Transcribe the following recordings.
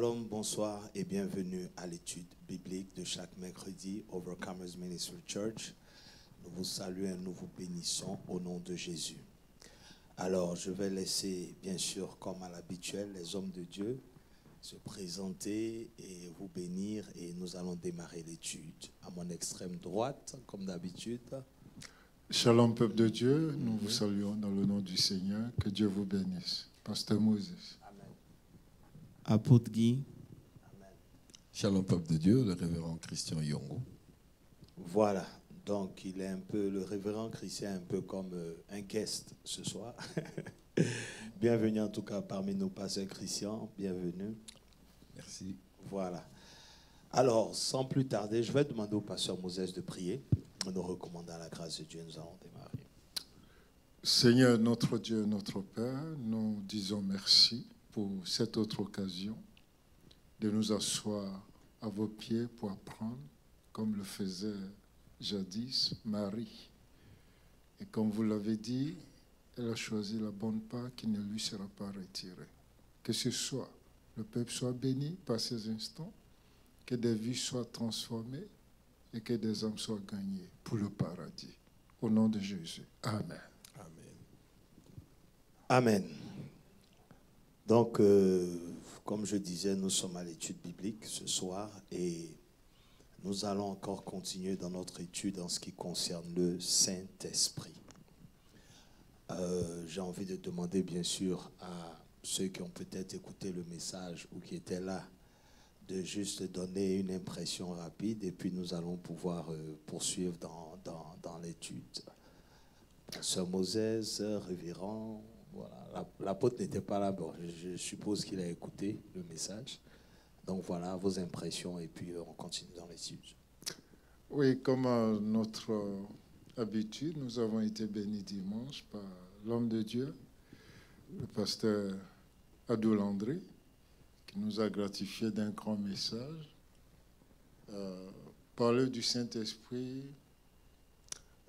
Shalom, bonsoir et bienvenue à l'étude biblique de chaque mercredi, Overcomers Ministry Church. Nous vous saluons et nous vous bénissons au nom de Jésus. Alors, je vais laisser, bien sûr, comme à l'habituel, les hommes de Dieu se présenter et vous bénir et nous allons démarrer l'étude. À mon extrême droite, comme d'habitude. Shalom, peuple de Dieu, nous vous saluons dans le nom du Seigneur. Que Dieu vous bénisse. Pasteur Moses. Apôtre Guy. Amen. Shalom, peuple de Dieu, le révérend Christian Yongo. Voilà, donc il est un peu, le révérend Christian, un peu comme un guest ce soir. Bienvenue en tout cas parmi nous, pasteur Christian, bienvenue. Merci. Voilà. Alors, sans plus tarder, je vais demander au pasteur Moses de prier. Nous recommandons la grâce de Dieu, nous allons démarrer. Seigneur, notre Dieu, notre Père, nous disons merci pour cette autre occasion de nous asseoir à vos pieds pour apprendre, comme le faisait jadis Marie. Et comme vous l'avez dit, elle a choisi la bonne part qui ne lui sera pas retirée. Que ce soit, le peuple soit béni par ces instants, que des vies soient transformées et que des âmes soient gagnées pour le paradis. Au nom de Jésus. Amen. Amen. Amen. Donc, comme je disais, nous sommes à l'étude biblique ce soir et nous allons encore continuer dans notre étude en ce qui concerne le Saint-Esprit. J'ai envie de demander bien sûr à ceux qui ont peut-être écouté le message ou qui étaient là de juste donner une impression rapide et puis nous allons pouvoir poursuivre dans l'étude. Sœur Moses, révérend, voilà, l'apôtre n'était pas là, bon, je suppose qu'il a écouté le message. Donc voilà vos impressions et puis on continue dans l'étude. Oui, comme à notre habitude, nous avons été bénis dimanche par l'homme de Dieu, le pasteur Adou Landry, qui nous a gratifié d'un grand message. Parler du Saint-Esprit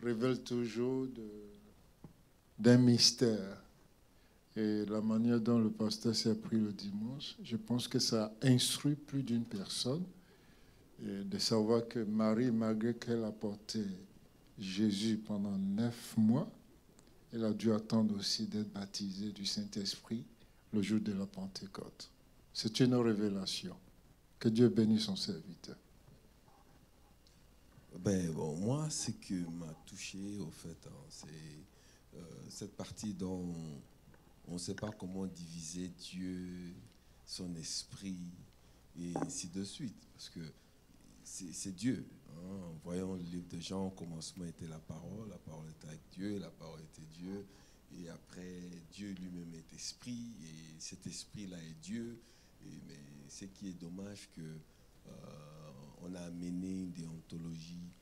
révèle toujours d'un mystère. Et la manière dont le pasteur s'est pris le dimanche, je pense que ça instruit plus d'une personne et de savoir que Marie, malgré qu'elle a porté Jésus pendant 9 mois, elle a dû attendre aussi d'être baptisée du Saint-Esprit le jour de la Pentecôte. C'est une révélation. Que Dieu bénisse son serviteur. Bon, moi, ce qui m'a touché, au fait, c'est cette partie dont on ne sait pas comment diviser Dieu, son esprit, et ainsi de suite. Parce que c'est Dieu. Hein. Voyons le livre de Jean, au commencement était la parole était avec Dieu, la parole était Dieu. Et après, Dieu lui-même est esprit, et cet esprit-là est Dieu. Mais ce qui est dommage, on a amené une déontologie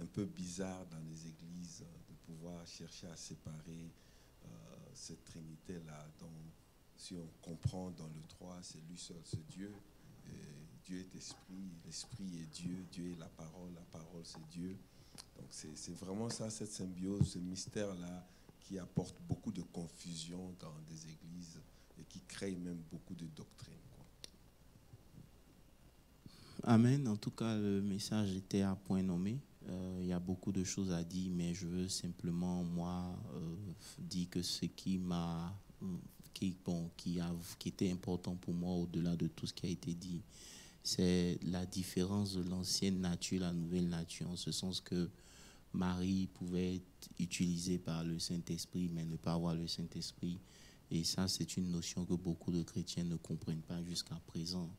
un peu bizarre dans les églises, de pouvoir chercher à séparer cette trinité-là. Donc, si on comprend dans le 3, c'est lui seul, c'est Dieu. Et Dieu est esprit, l'esprit est Dieu, Dieu est la parole c'est Dieu. Donc, c'est vraiment ça, cette symbiose, ce mystère-là qui apporte beaucoup de confusion dans des églises et qui crée même beaucoup de doctrines. Amen. En tout cas, le message était à point nommé. Il y a beaucoup de choses à dire, mais je veux simplement, moi, dire que ce qui était important pour moi, au-delà de tout ce qui a été dit, c'est la différence de l'ancienne nature, la nouvelle nature, en ce sens que Marie pouvait être utilisée par le Saint-Esprit, mais ne pas avoir le Saint-Esprit. Et ça, c'est une notion que beaucoup de chrétiens ne comprennent pas jusqu'à présent.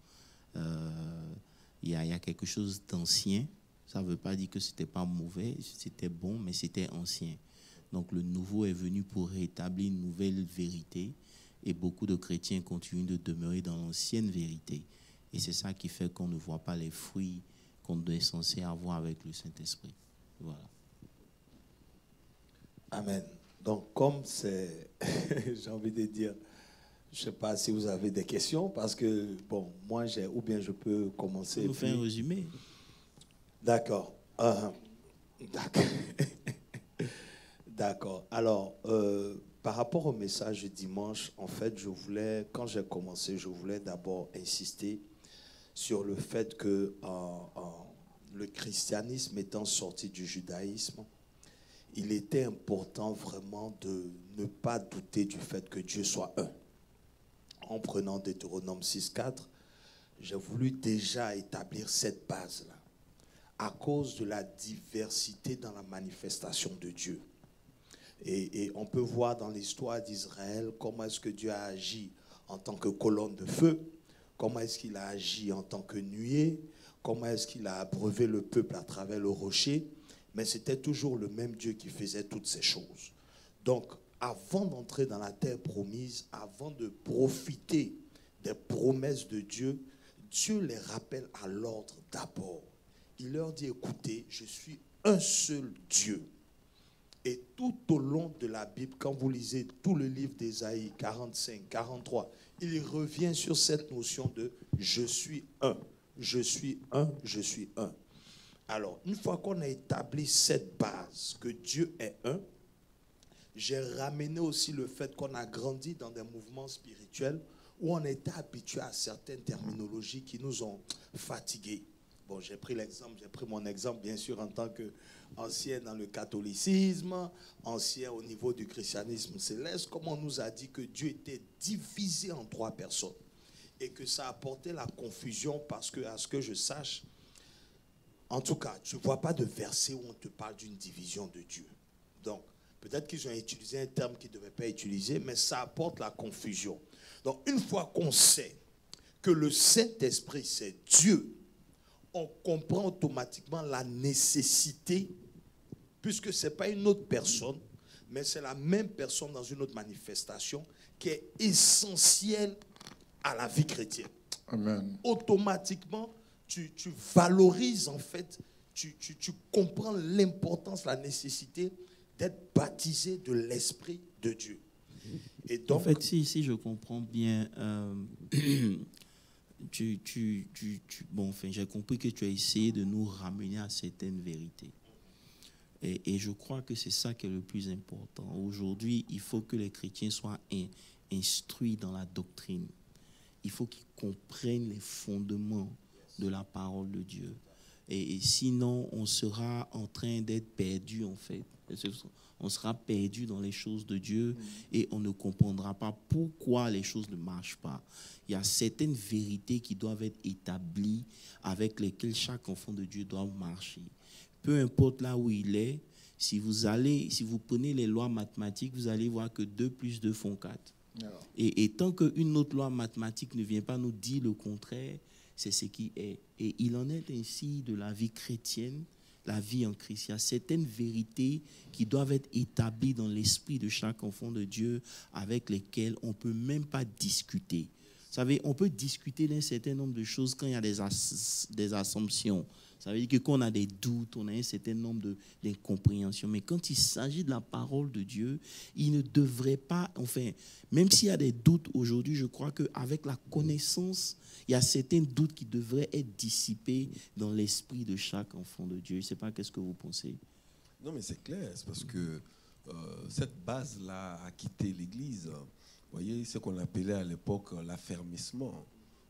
Il y a quelque chose d'ancien. Ça ne veut pas dire que ce n'était pas mauvais, c'était bon, mais c'était ancien. Donc le nouveau est venu pour rétablir une nouvelle vérité. Et beaucoup de chrétiens continuent de demeurer dans l'ancienne vérité. Et c'est ça qui fait qu'on ne voit pas les fruits qu'on est censé avoir avec le Saint-Esprit. Voilà. Amen. Donc comme c'est, j'ai envie de dire, je ne sais pas si vous avez des questions, parce que, bon, moi j'ai, ou bien je peux commencer. Vous faites un résumé. D'accord. D'accord. D'accord. Alors, Par rapport au message du dimanche, en fait, quand j'ai commencé, je voulais d'abord insister sur le fait que le christianisme étant sorti du judaïsme, il était important vraiment de ne pas douter du fait que Dieu soit un. En prenant Deutéronome 6.4, j'ai voulu déjà établir cette base-là, à cause de la diversité dans la manifestation de Dieu. Et on peut voir dans l'histoire d'Israël comment est-ce que Dieu a agi en tant que colonne de feu, comment est-ce qu'il a agi en tant que nuée, comment est-ce qu'il a abreuvé le peuple à travers le rocher, mais c'était toujours le même Dieu qui faisait toutes ces choses. Donc, avant d'entrer dans la terre promise, avant de profiter des promesses de Dieu, Dieu les rappelle à l'ordre d'abord. Il leur dit, écoutez, je suis un seul Dieu. Et tout au long de la Bible, quand vous lisez tout le livre d'Ésaïe 45, 43, il revient sur cette notion de « je suis un, je suis un, je suis un ». Alors, une fois qu'on a établi cette base, que Dieu est un, j'ai ramené aussi le fait qu'on a grandi dans des mouvements spirituels où on était habitué à certaines terminologies qui nous ont fatigués. Bon, j'ai pris mon exemple, bien sûr, en tant qu'ancien dans le catholicisme, ancien au niveau du christianisme céleste, comme on nous a dit que Dieu était divisé en 3 personnes et que ça apportait la confusion parce que, à ce que je sache, en tout cas, tu ne vois pas de verset où on te parle d'une division de Dieu. Donc, peut-être qu'ils ont utilisé un terme qu'ils ne devaient pas utiliser, mais ça apporte la confusion. Donc, une fois qu'on sait que le Saint-Esprit, c'est Dieu, on comprend automatiquement la nécessité, puisque ce n'est pas une autre personne, mais c'est la même personne dans une autre manifestation qui est essentielle à la vie chrétienne. Amen. Automatiquement, tu valorises en fait, tu comprends l'importance, la nécessité d'être baptisé de l'Esprit de Dieu. Et donc, en fait, si je comprends bien, j'ai compris que tu as essayé de nous ramener à certaines vérités. Et je crois que c'est ça qui est le plus important. Aujourd'hui, il faut que les chrétiens soient instruits dans la doctrine. Il faut qu'ils comprennent les fondements de la parole de Dieu. Et sinon, on sera en train d'être perdu, en fait. On sera perdu dans les choses de Dieu et on ne comprendra pas pourquoi les choses ne marchent pas. Il y a certaines vérités qui doivent être établies avec lesquelles chaque enfant de Dieu doit marcher. Peu importe là où il est, si vous prenez les lois mathématiques, vous allez voir que 2 plus 2 font 4. Et tant qu'une autre loi mathématique ne vient pas nous dire le contraire, c'est ce qui est. Et il en est ainsi de la vie chrétienne, la vie en Christ. Il y a certaines vérités qui doivent être établies dans l'esprit de chaque enfant de Dieu avec lesquelles on ne peut même pas discuter. Vous savez, on peut discuter d'un certain nombre de choses quand il y a des assumptions. Ça veut dire que quand on a des doutes, on a un certain nombre d'incompréhensions. Mais quand il s'agit de la parole de Dieu, il ne devrait pas, enfin, même s'il y a des doutes aujourd'hui, je crois qu'avec la connaissance, il y a certains doutes qui devraient être dissipés dans l'esprit de chaque enfant de Dieu. Je ne sais pas, qu'est-ce que vous pensez? Non, mais c'est clair, c'est parce que cette base-là a quitté l'Église. Vous voyez, ce qu'on appelait à l'époque l'affermissement.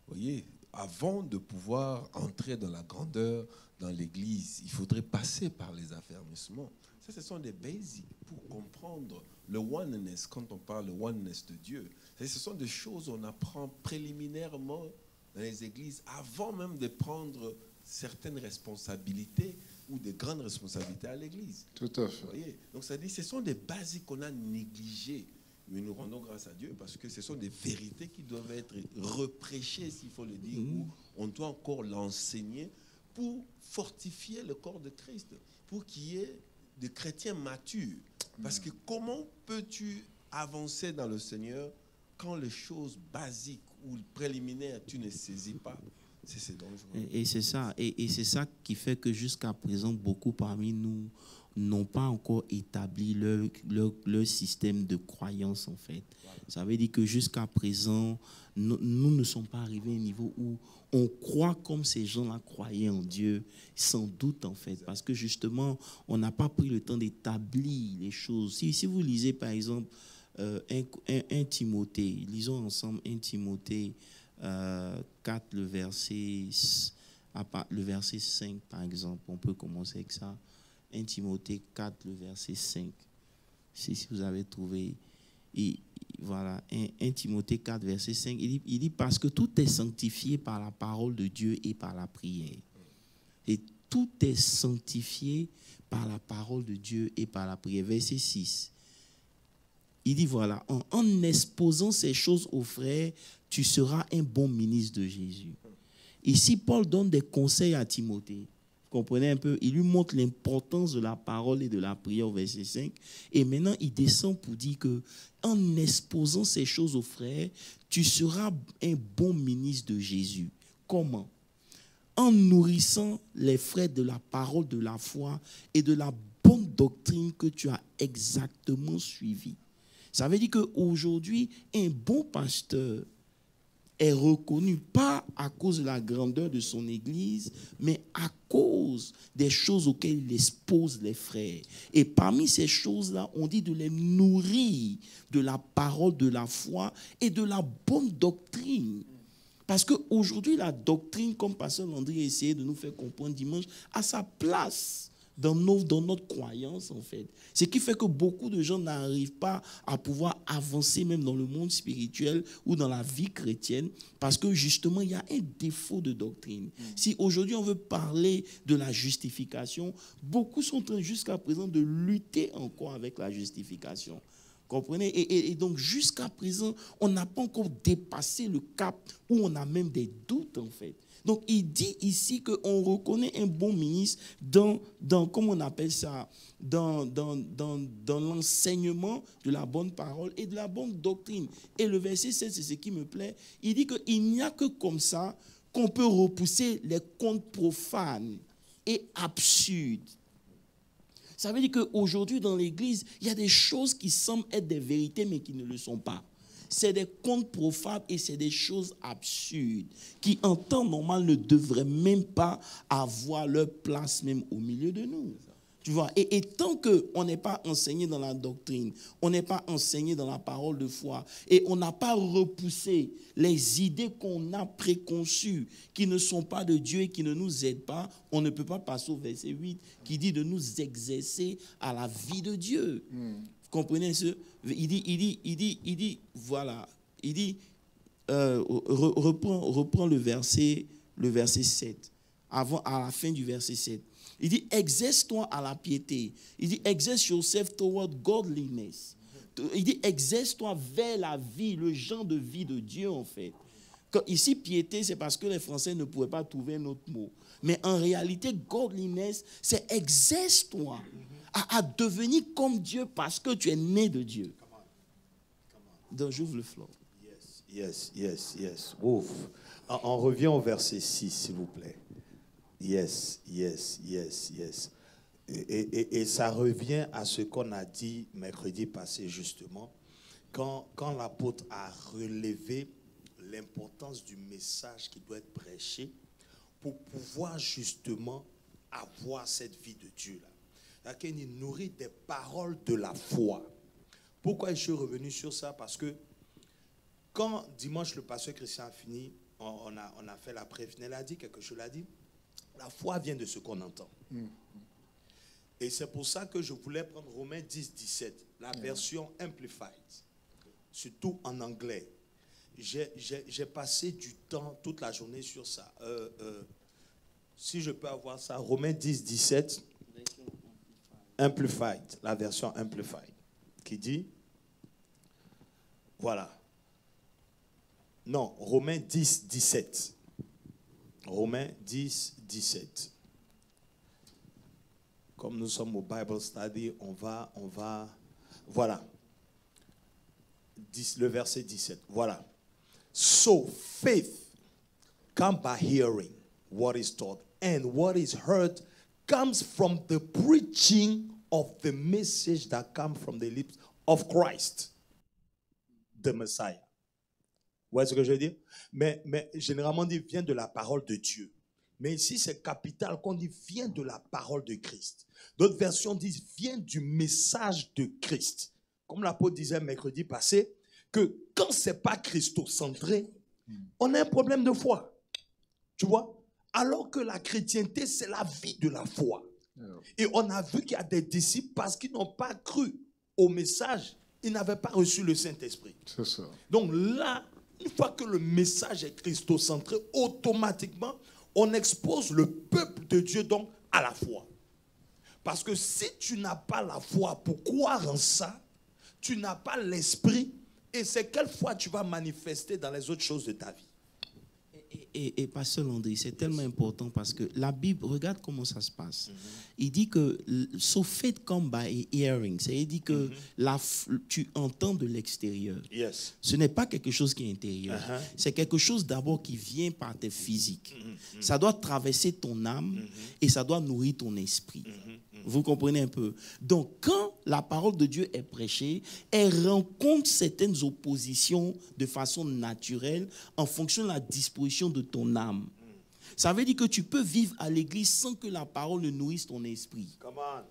Vous voyez, avant de pouvoir entrer dans la grandeur dans l'Église, il faudrait passer par les affermissements. Ça, ce sont des basics pour comprendre le oneness, quand on parle de oneness de Dieu. Ce sont des choses qu'on apprend préliminairement dans les églises avant même de prendre certaines responsabilités ou de grandes responsabilités à l'Église. Tout à fait. Vous voyez? Donc, ça dit, ce sont des basiques qu'on a négligées. Mais nous rendons grâce à Dieu parce que ce sont des vérités qui doivent être reprêchées, s'il faut le dire, ou on doit encore l'enseigner pour fortifier le corps de Christ, pour qu'il y ait des chrétiens matures. Parce que comment peux-tu avancer dans le Seigneur quand les choses basiques ou préliminaires, tu ne saisis pas? C'est dangereux. Et c'est ça. Et c'est ça qui fait que jusqu'à présent, beaucoup parmi nous n'ont pas encore établi leur système de croyance, en fait. Voilà. Ça veut dire que jusqu'à présent, nous ne sommes pas arrivés à un niveau où on croit comme ces gens-là croyaient en Dieu, sans doute, en fait, parce que justement, on n'a pas pris le temps d'établir les choses. Si vous lisez, par exemple, 1 Timothée, lisons ensemble 1 Timothée 4, le verset 5 par exemple. On peut commencer avec ça. 1 Timothée 4, le verset 5. Si vous avez trouvé, voilà, 1 Timothée 4, verset 5, il dit parce que tout est sanctifié par la parole de Dieu et par la prière. Et tout est sanctifié par la parole de Dieu et par la prière. Verset 6. Il dit voilà, en exposant ces choses aux frères, tu seras un bon ministre de Jésus. Ici, Paul donne des conseils à Timothée. Vous comprenez un peu? Il lui montre l'importance de la parole et de la prière au verset 5. Et maintenant, il descend pour dire que en exposant ces choses aux frères, tu seras un bon ministre de Jésus. Comment? En nourrissant les frères de la parole de la foi et de la bonne doctrine que tu as exactement suivie. Ça veut dire qu'aujourd'hui, un bon pasteur est reconnu pas à cause de la grandeur de son église, mais à cause des choses auxquelles il expose les frères. Et parmi ces choses-là, on dit de les nourrir de la parole de la foi et de la bonne doctrine. Parce qu'aujourd'hui, la doctrine, comme Pasteur Landry a essayé de nous faire comprendre dimanche, a sa place dans notre croyance, en fait. Ce qui fait que beaucoup de gens n'arrivent pas à pouvoir avancer même dans le monde spirituel ou dans la vie chrétienne parce que justement, il y a un défaut de doctrine. Si aujourd'hui, on veut parler de la justification, beaucoup sont en train jusqu'à présent de lutter encore avec la justification. Comprenez? Et donc, jusqu'à présent, on n'a pas encore dépassé le cap où on a même des doutes, en fait. Donc, il dit ici qu'on reconnaît un bon ministre dans comment on appelle ça, dans l'enseignement de la bonne parole et de la bonne doctrine. Et le verset 7, c'est ce qui me plaît. Il dit qu'il n'y a que comme ça qu'on peut repousser les contes profanes et absurdes. Ça veut dire qu'aujourd'hui, dans l'Église, il y a des choses qui semblent être des vérités, mais qui ne le sont pas. C'est des contes profanes et c'est des choses absurdes qui, en temps normal, ne devraient même pas avoir leur place même au milieu de nous. Tu vois, et tant qu'on n'est pas enseigné dans la doctrine, on n'est pas enseigné dans la parole de foi, et on n'a pas repoussé les idées qu'on a préconçues, qui ne sont pas de Dieu et qui ne nous aident pas, on ne peut pas passer au verset 8 qui dit de nous exercer à la vie de Dieu. Vous comprenez ce? Il dit, voilà, il dit, reprends le verset 7, à la fin du verset 7. Il dit, exerce-toi à la piété. Il dit, exerce yourself toward godliness. Il dit, exerce-toi vers la vie, le genre de vie de Dieu, en fait. Ici, piété, c'est parce que les Français ne pouvaient pas trouver un autre mot. Mais en réalité, godliness, c'est exerce-toi à devenir comme Dieu parce que tu es né de Dieu. Donc, j'ouvre le floor. Yes. Ouf. On revient au verset 6, s'il vous plaît. Yes. Et ça revient à ce qu'on a dit mercredi passé, justement, quand l'apôtre a relevé l'importance du message qui doit être prêché pour pouvoir justement avoir cette vie de Dieu-là. Il nourrit des paroles de la foi. Pourquoi je suis revenu sur ça? Parce que quand dimanche le pasteur Christian a fini, on a fait la prévenue, il a dit quelque chose, il a dit, la foi vient de ce qu'on entend. Et c'est pour ça que je voulais prendre Romains 10, 17, la version Amplified, surtout en anglais. J'ai passé du temps, toute la journée sur ça. Si je peux avoir ça, Romains 10, 17, Amplified, la version Amplified, qui dit, voilà. Non, Romains 10, 17. Romains 10, 17. Comme nous sommes au Bible Study, on va, voilà. Le verset 17, voilà. So faith comes by hearing what is taught, and what is heard comes from the preaching of the message that comes from the lips of Christ, the Messiah. Vous voyez ce que je veux dire? Mais généralement, on dit vient de la parole de Dieu. Mais ici, c'est capital qu'on dit vient de la parole de Christ. D'autres versions disent vient du message de Christ. comme l'apôtre disait mercredi passé, que quand ce n'est pas christocentré, on a un problème de foi. Tu vois? Alors que la chrétienté, c'est la vie de la foi. Et on a vu qu'il y a des disciples, parce qu'ils n'ont pas cru au message, ils n'avaient pas reçu le Saint-Esprit. C'est ça. Donc là, une fois que le message est christocentré, automatiquement, on expose le peuple de Dieu donc à la foi. Parce que si tu n'as pas la foi pour croire en ça, tu n'as pas l'esprit, et c'est quelle foi tu vas manifester dans les autres choses de ta vie. Et Pasteur Landry, c'est tellement important parce que la Bible, regarde comment ça se passe. Il dit que so faith come by hearing. C'est-à-dire que tu entends de l'extérieur. Yes. Ce n'est pas quelque chose qui est intérieur. C'est quelque chose d'abord qui vient par tes physiques. Ça doit traverser ton âme et ça doit nourrir ton esprit. Vous comprenez un peu? Donc, quand la parole de Dieu est prêchée, elle rencontre certaines oppositions de façon naturelle en fonction de la disposition de ton âme. Ça veut dire que tu peux vivre à l'église sans que la parole ne nourrisse ton esprit. Come on.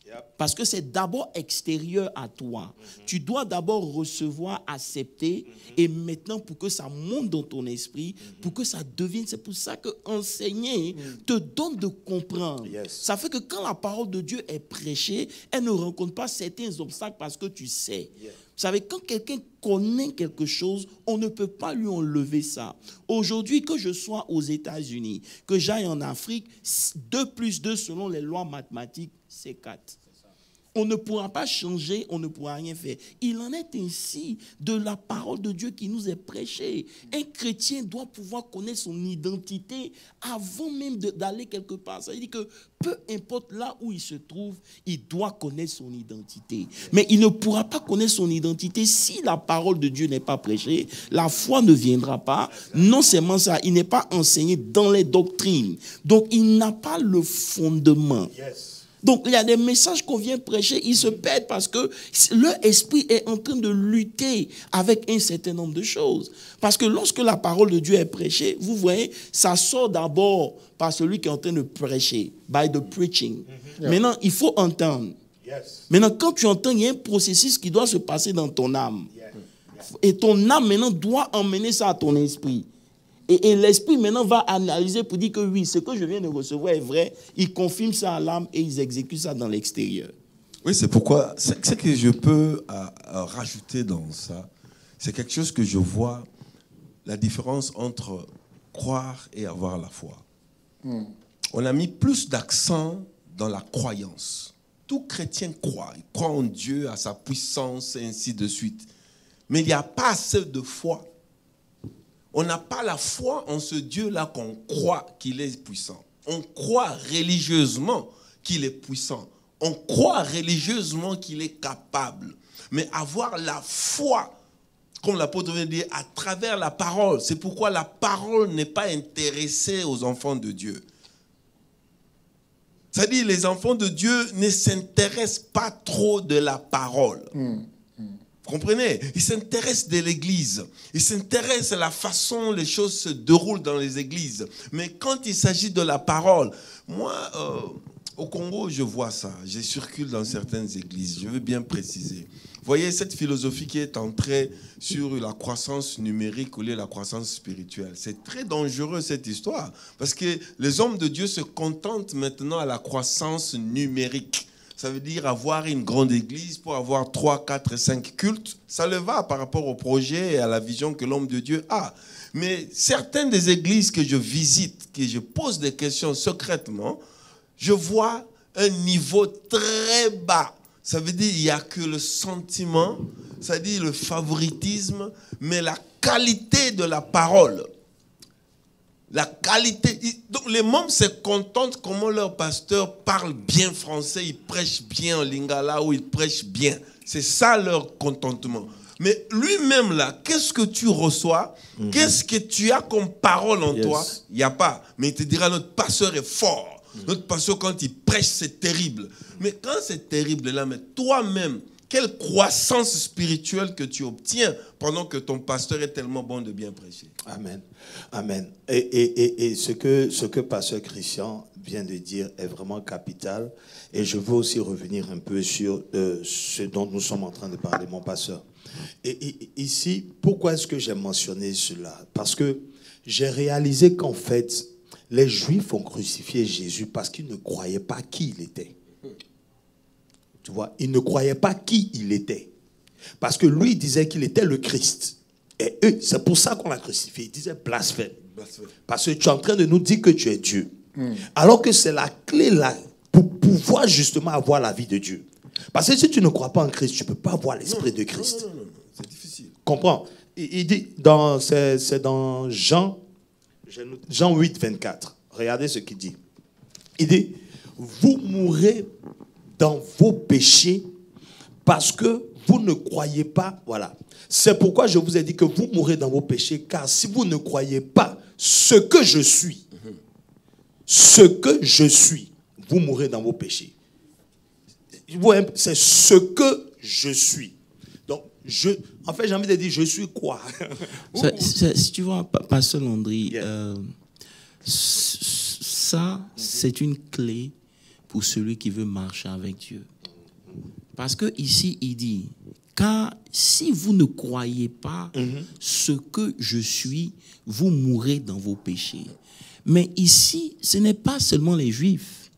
Yep. Parce que c'est d'abord extérieur à toi. Tu dois d'abord recevoir, accepter, et maintenant pour que ça monte dans ton esprit, pour que ça devienne, c'est pour ça que enseigner te donne de comprendre. Yes. Ça fait que quand la parole de Dieu est prêchée, elle ne rencontre pas certains obstacles parce que tu sais. Yeah. Vous savez, quand quelqu'un connaît quelque chose, on ne peut pas lui enlever ça. Aujourd'hui, que je sois aux États-Unis, que j'aille en Afrique, 2 plus 2 selon les lois mathématiques, c'est 4. On ne pourra pas changer, on ne pourra rien faire. Il en est ainsi de la parole de Dieu qui nous est prêchée. Un chrétien doit pouvoir connaître son identité avant même d'aller quelque part. Ça veut dire que peu importe là où il se trouve, il doit connaître son identité. Mais il ne pourra pas connaître son identité si la parole de Dieu n'est pas prêchée. La foi ne viendra pas. Non seulement ça, il n'est pas enseigné dans les doctrines. Donc il n'a pas le fondement. Yes. Donc, il y a des messages qu'on vient prêcher, ils se perdent parce que leur esprit est en train de lutter avec un certain nombre de choses. Parce que lorsque la parole de Dieu est prêchée, vous voyez, ça sort d'abord par celui qui est en train de prêcher, by the preaching. Maintenant, il faut entendre. Yes. Maintenant, quand tu entends, il y a un processus qui doit se passer dans ton âme. Yeah. Et ton âme, maintenant, doit emmener ça à ton esprit. Et l'esprit, maintenant, va analyser pour dire que oui, ce que je viens de recevoir est vrai. Il confirme ça à l'âme et ils exécutent ça dans l'extérieur. Oui, c'est pourquoi, ce que je peux rajouter dans ça, c'est quelque chose que je vois, la différence entre croire et avoir la foi. On a mis plus d'accent dans la croyance. Tout chrétien croit. Il croit en Dieu, à sa puissance, et ainsi de suite. Mais il n'y a pas assez de foi. On n'a pas la foi en ce Dieu-là qu'on croit qu'il est puissant. On croit religieusement qu'il est puissant. On croit religieusement qu'il est capable. Mais avoir la foi, comme l'apôtre vient de dire, à travers la parole. C'est pourquoi la parole n'est pas intéressée aux enfants de Dieu. C'est-à-dire les enfants de Dieu ne s'intéressent pas trop de la parole. Vous comprenez? Ils s'intéressent de l'église. Ils s'intéressent à la façon dont les choses se déroulent dans les églises. Mais quand il s'agit de la parole, moi, au Congo, je vois ça. Je circule dans certaines églises. Je veux bien préciser. Vous voyez, cette philosophie qui est entrée sur la croissance numérique ou la croissance spirituelle, c'est très dangereux cette histoire. Parce que les hommes de Dieu se contentent maintenant à la croissance numérique. Ça veut dire avoir une grande église pour avoir 3, 4, 5 cultes. Ça le va par rapport au projet et à la vision que l'homme de Dieu a. Mais certaines des églises que je visite, que je pose des questions secrètement, je vois un niveau très bas. Ça veut dire qu'il n'y a que le sentiment, ça veut dire le favoritisme, mais la qualité de la parole. La qualité. Donc les membres se contentent comment leur pasteur parle bien français, il prêche bien en lingala ou il prêche bien. C'est ça leur contentement. Mais lui-même là, qu'est-ce que tu reçois? Qu'est-ce que tu as comme parole en toi? Il n'y a pas. Mais il te dira, notre pasteur est fort. Notre pasteur, quand il prêche, c'est terrible. Mais quand c'est terrible là, mais toi-même, quelle croissance spirituelle que tu obtiens pendant que ton pasteur est tellement bon de bien prêcher. Amen. Amen. Et ce que pasteur Christian vient de dire est vraiment capital. Et je veux aussi revenir un peu sur ce dont nous sommes en train de parler, mon pasteur. Et ici, pourquoi est-ce que j'ai mentionné cela? Parce que j'ai réalisé qu'en fait, les Juifs ont crucifié Jésus parce qu'ils ne croyaient pas qui il était. Tu vois, ils ne croyaient pas qui il était. Parce que lui, il disait qu'il était le Christ. Et eux, c'est pour ça qu'on l'a crucifié. Il disait blasphème. Parce que tu es en train de nous dire que tu es Dieu. Alors que c'est la clé là pour pouvoir justement avoir la vie de Dieu. Parce que si tu ne crois pas en Christ, tu ne peux pas avoir l'esprit de Christ. Non, c'est difficile. Comprends? Il dit, c'est dans Jean 8, 24. Regardez ce qu'il dit. Il dit, vous mourrez dans vos péchés parce que vous ne croyez pas. Voilà. C'est pourquoi je vous ai dit que vous mourrez dans vos péchés, car si vous ne croyez pas ce que je suis, vous mourrez dans vos péchés. C'est ce que je suis. Donc, en fait, j'ai envie de dire, je suis quoi? Si tu vois, Pasteur Landry, Yeah. ça, c'est une clé pour celui qui veut marcher avec Dieu. Parce que ici, il dit, car si vous ne croyez pas ce que je suis, vous mourrez dans vos péchés. Mais ici, ce n'est pas seulement les Juifs.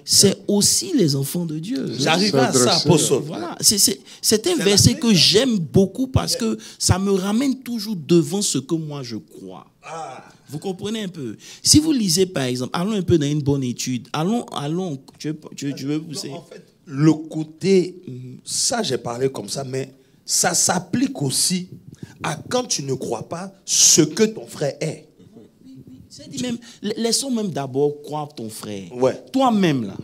C'est aussi les enfants de Dieu. J'arrive à ça, apôtre. Voilà. C'est un verset que j'aime beaucoup parce que ça me ramène toujours devant ce que moi je crois. Vous comprenez un peu? Si vous lisez par exemple, allons un peu dans une bonne étude. Allons, tu veux pousser? Non, en fait, le côté, ça j'ai parlé comme ça, mais ça s'applique aussi à quand tu ne crois pas ce que ton frère est. C'est-à-dire même, laissons même d'abord croire ton frère. Ouais. Toi-même, là.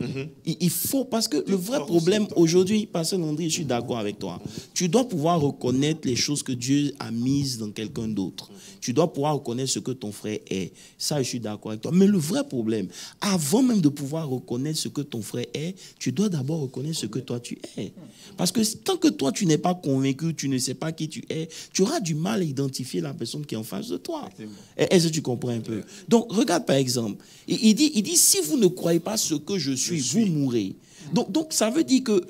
Il faut, parce que le vrai problème aujourd'hui, Pasteur Landry, je suis d'accord avec toi. Tu dois pouvoir reconnaître les choses que Dieu a mises dans quelqu'un d'autre. Tu dois pouvoir reconnaître ce que ton frère est. Ça, je suis d'accord avec toi. Mais le vrai problème, avant même de pouvoir reconnaître ce que ton frère est, tu dois d'abord reconnaître ce que toi tu es. Parce que tant que toi, tu n'es pas convaincu, tu ne sais pas qui tu es, tu auras du mal à identifier la personne qui est en face de toi. Est-ce que tu comprends un peu? Donc, regarde par exemple, il dit, si vous ne croyez pas ce que je suis, vous mourrez. Donc, ça veut dire que...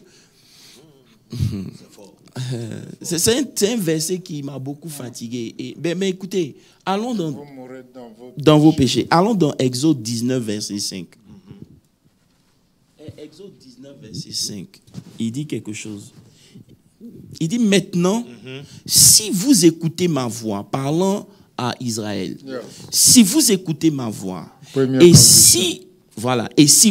C'est un verset qui m'a beaucoup fatigué. Mais écoutez, allons dans vos péchés. Allons dans Exode 19, verset 5. Exode 19, verset 5. Il dit quelque chose. Il dit maintenant, si vous écoutez ma voix, parlant à Israël, si vous écoutez ma voix, et si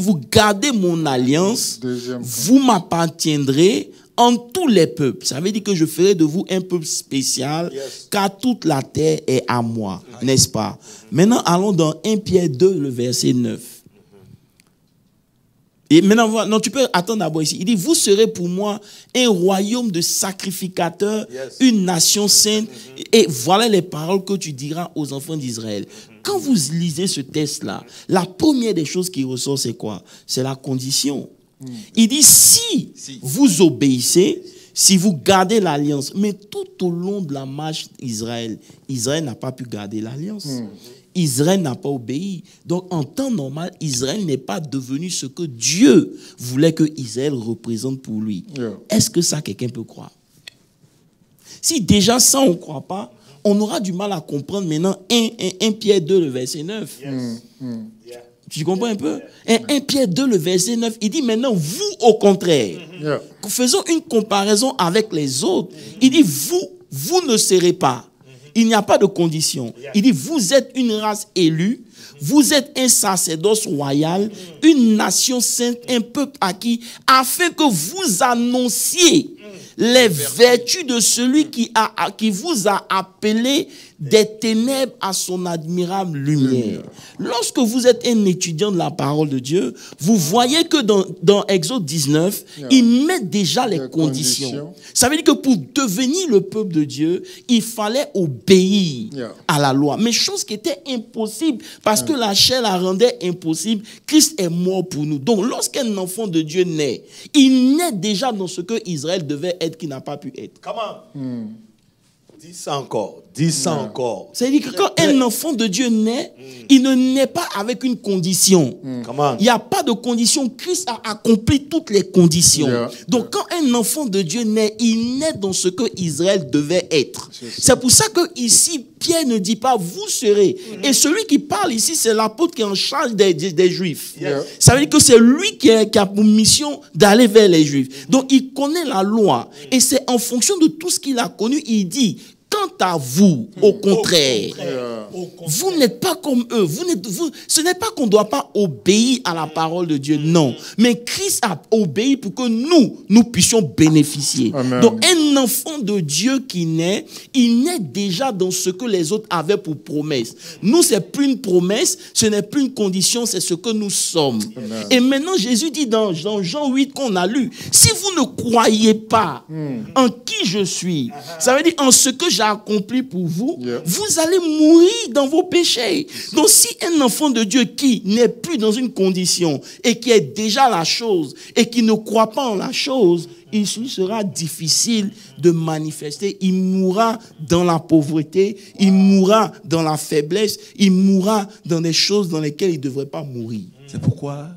vous gardez mon alliance, vous m'appartiendrez en tous les peuples. Ça veut dire que je ferai de vous un peuple spécial, car toute la terre est à moi, n'est-ce pas? Maintenant, allons dans 1 Pierre 2, le verset 9. Et maintenant, non, tu peux attendre d'abord ici. Il dit, vous serez pour moi un royaume de sacrificateurs, une nation sainte. Et voilà les paroles que tu diras aux enfants d'Israël. Quand vous lisez ce texte-là, la première des choses qui ressort, c'est quoi? C'est la condition. Il dit, si vous obéissez, si vous gardez l'alliance, mais tout au long de la marche d'Israël, Israël n'a pas pu garder l'alliance. Israël n'a pas obéi. Donc, en temps normal, Israël n'est pas devenu ce que Dieu voulait que Israël représente pour lui. Est-ce que ça, quelqu'un peut croire? Si déjà ça, on ne croit pas, on aura du mal à comprendre maintenant 1 Pierre 2, le verset 9. Tu comprends un peu? 1 Pierre 2, le verset 9, il dit maintenant, vous, au contraire, faisons une comparaison avec les autres. Il dit, vous ne serez pas. Il n'y a pas de condition. Il dit, vous êtes une race élue, vous êtes un sacerdoce royal, une nation sainte, un peuple acquis, afin que vous annonciez les vertus de celui qui vous a appelé des ténèbres à son admirable lumière. Lorsque vous êtes un étudiant de la parole de Dieu, vous voyez que dans Exode 19, il met déjà les conditions. Ça veut dire que pour devenir le peuple de Dieu, il fallait obéir à la loi. Mais chose qui était impossible, parce que la chair la rendait impossible, Christ est mort pour nous. Donc lorsqu'un enfant de Dieu naît, il naît déjà dans ce que Israël devait devait être qui n'a pas pu être. Comment? Dis ça encore. Dis ça encore. C'est-à-dire que quand un enfant de Dieu naît, il ne naît pas avec une condition. Comment? Il n'y a pas de condition. Christ a accompli toutes les conditions. Yeah. Donc quand un enfant de Dieu naît, il naît dans ce que Israël devait être. C'est pour ça que ici, Pierre ne dit pas vous serez. Et celui qui parle ici, c'est l'apôtre qui est en charge des Juifs. Yeah. Ça veut dire que c'est lui qui a pour mission d'aller vers les Juifs. Donc il connaît la loi. Et c'est en fonction de tout ce qu'il a connu, il dit, quant à vous, au contraire, vous n'êtes pas comme eux. Ce n'est pas qu'on ne doit pas obéir à la parole de Dieu, non. Mais Christ a obéi pour que nous puissions bénéficier. Amen. Donc un enfant de Dieu qui naît, il naît déjà dans ce que les autres avaient pour promesse. Nous, ce n'est plus une promesse, ce n'est plus une condition, c'est ce que nous sommes. Amen. Et maintenant, Jésus dit dans Jean 8 qu'on a lu, si vous ne croyez pas en qui je suis, ça veut dire en ce que j'ai accompli pour vous, vous allez mourir dans vos péchés. Donc si un enfant de Dieu qui n'est plus dans une condition et qui est déjà la chose et qui ne croit pas en la chose, il lui sera difficile de manifester. Il mourra dans la pauvreté, il mourra dans la faiblesse, il mourra dans des choses dans lesquelles il ne devrait pas mourir. C'est pourquoi,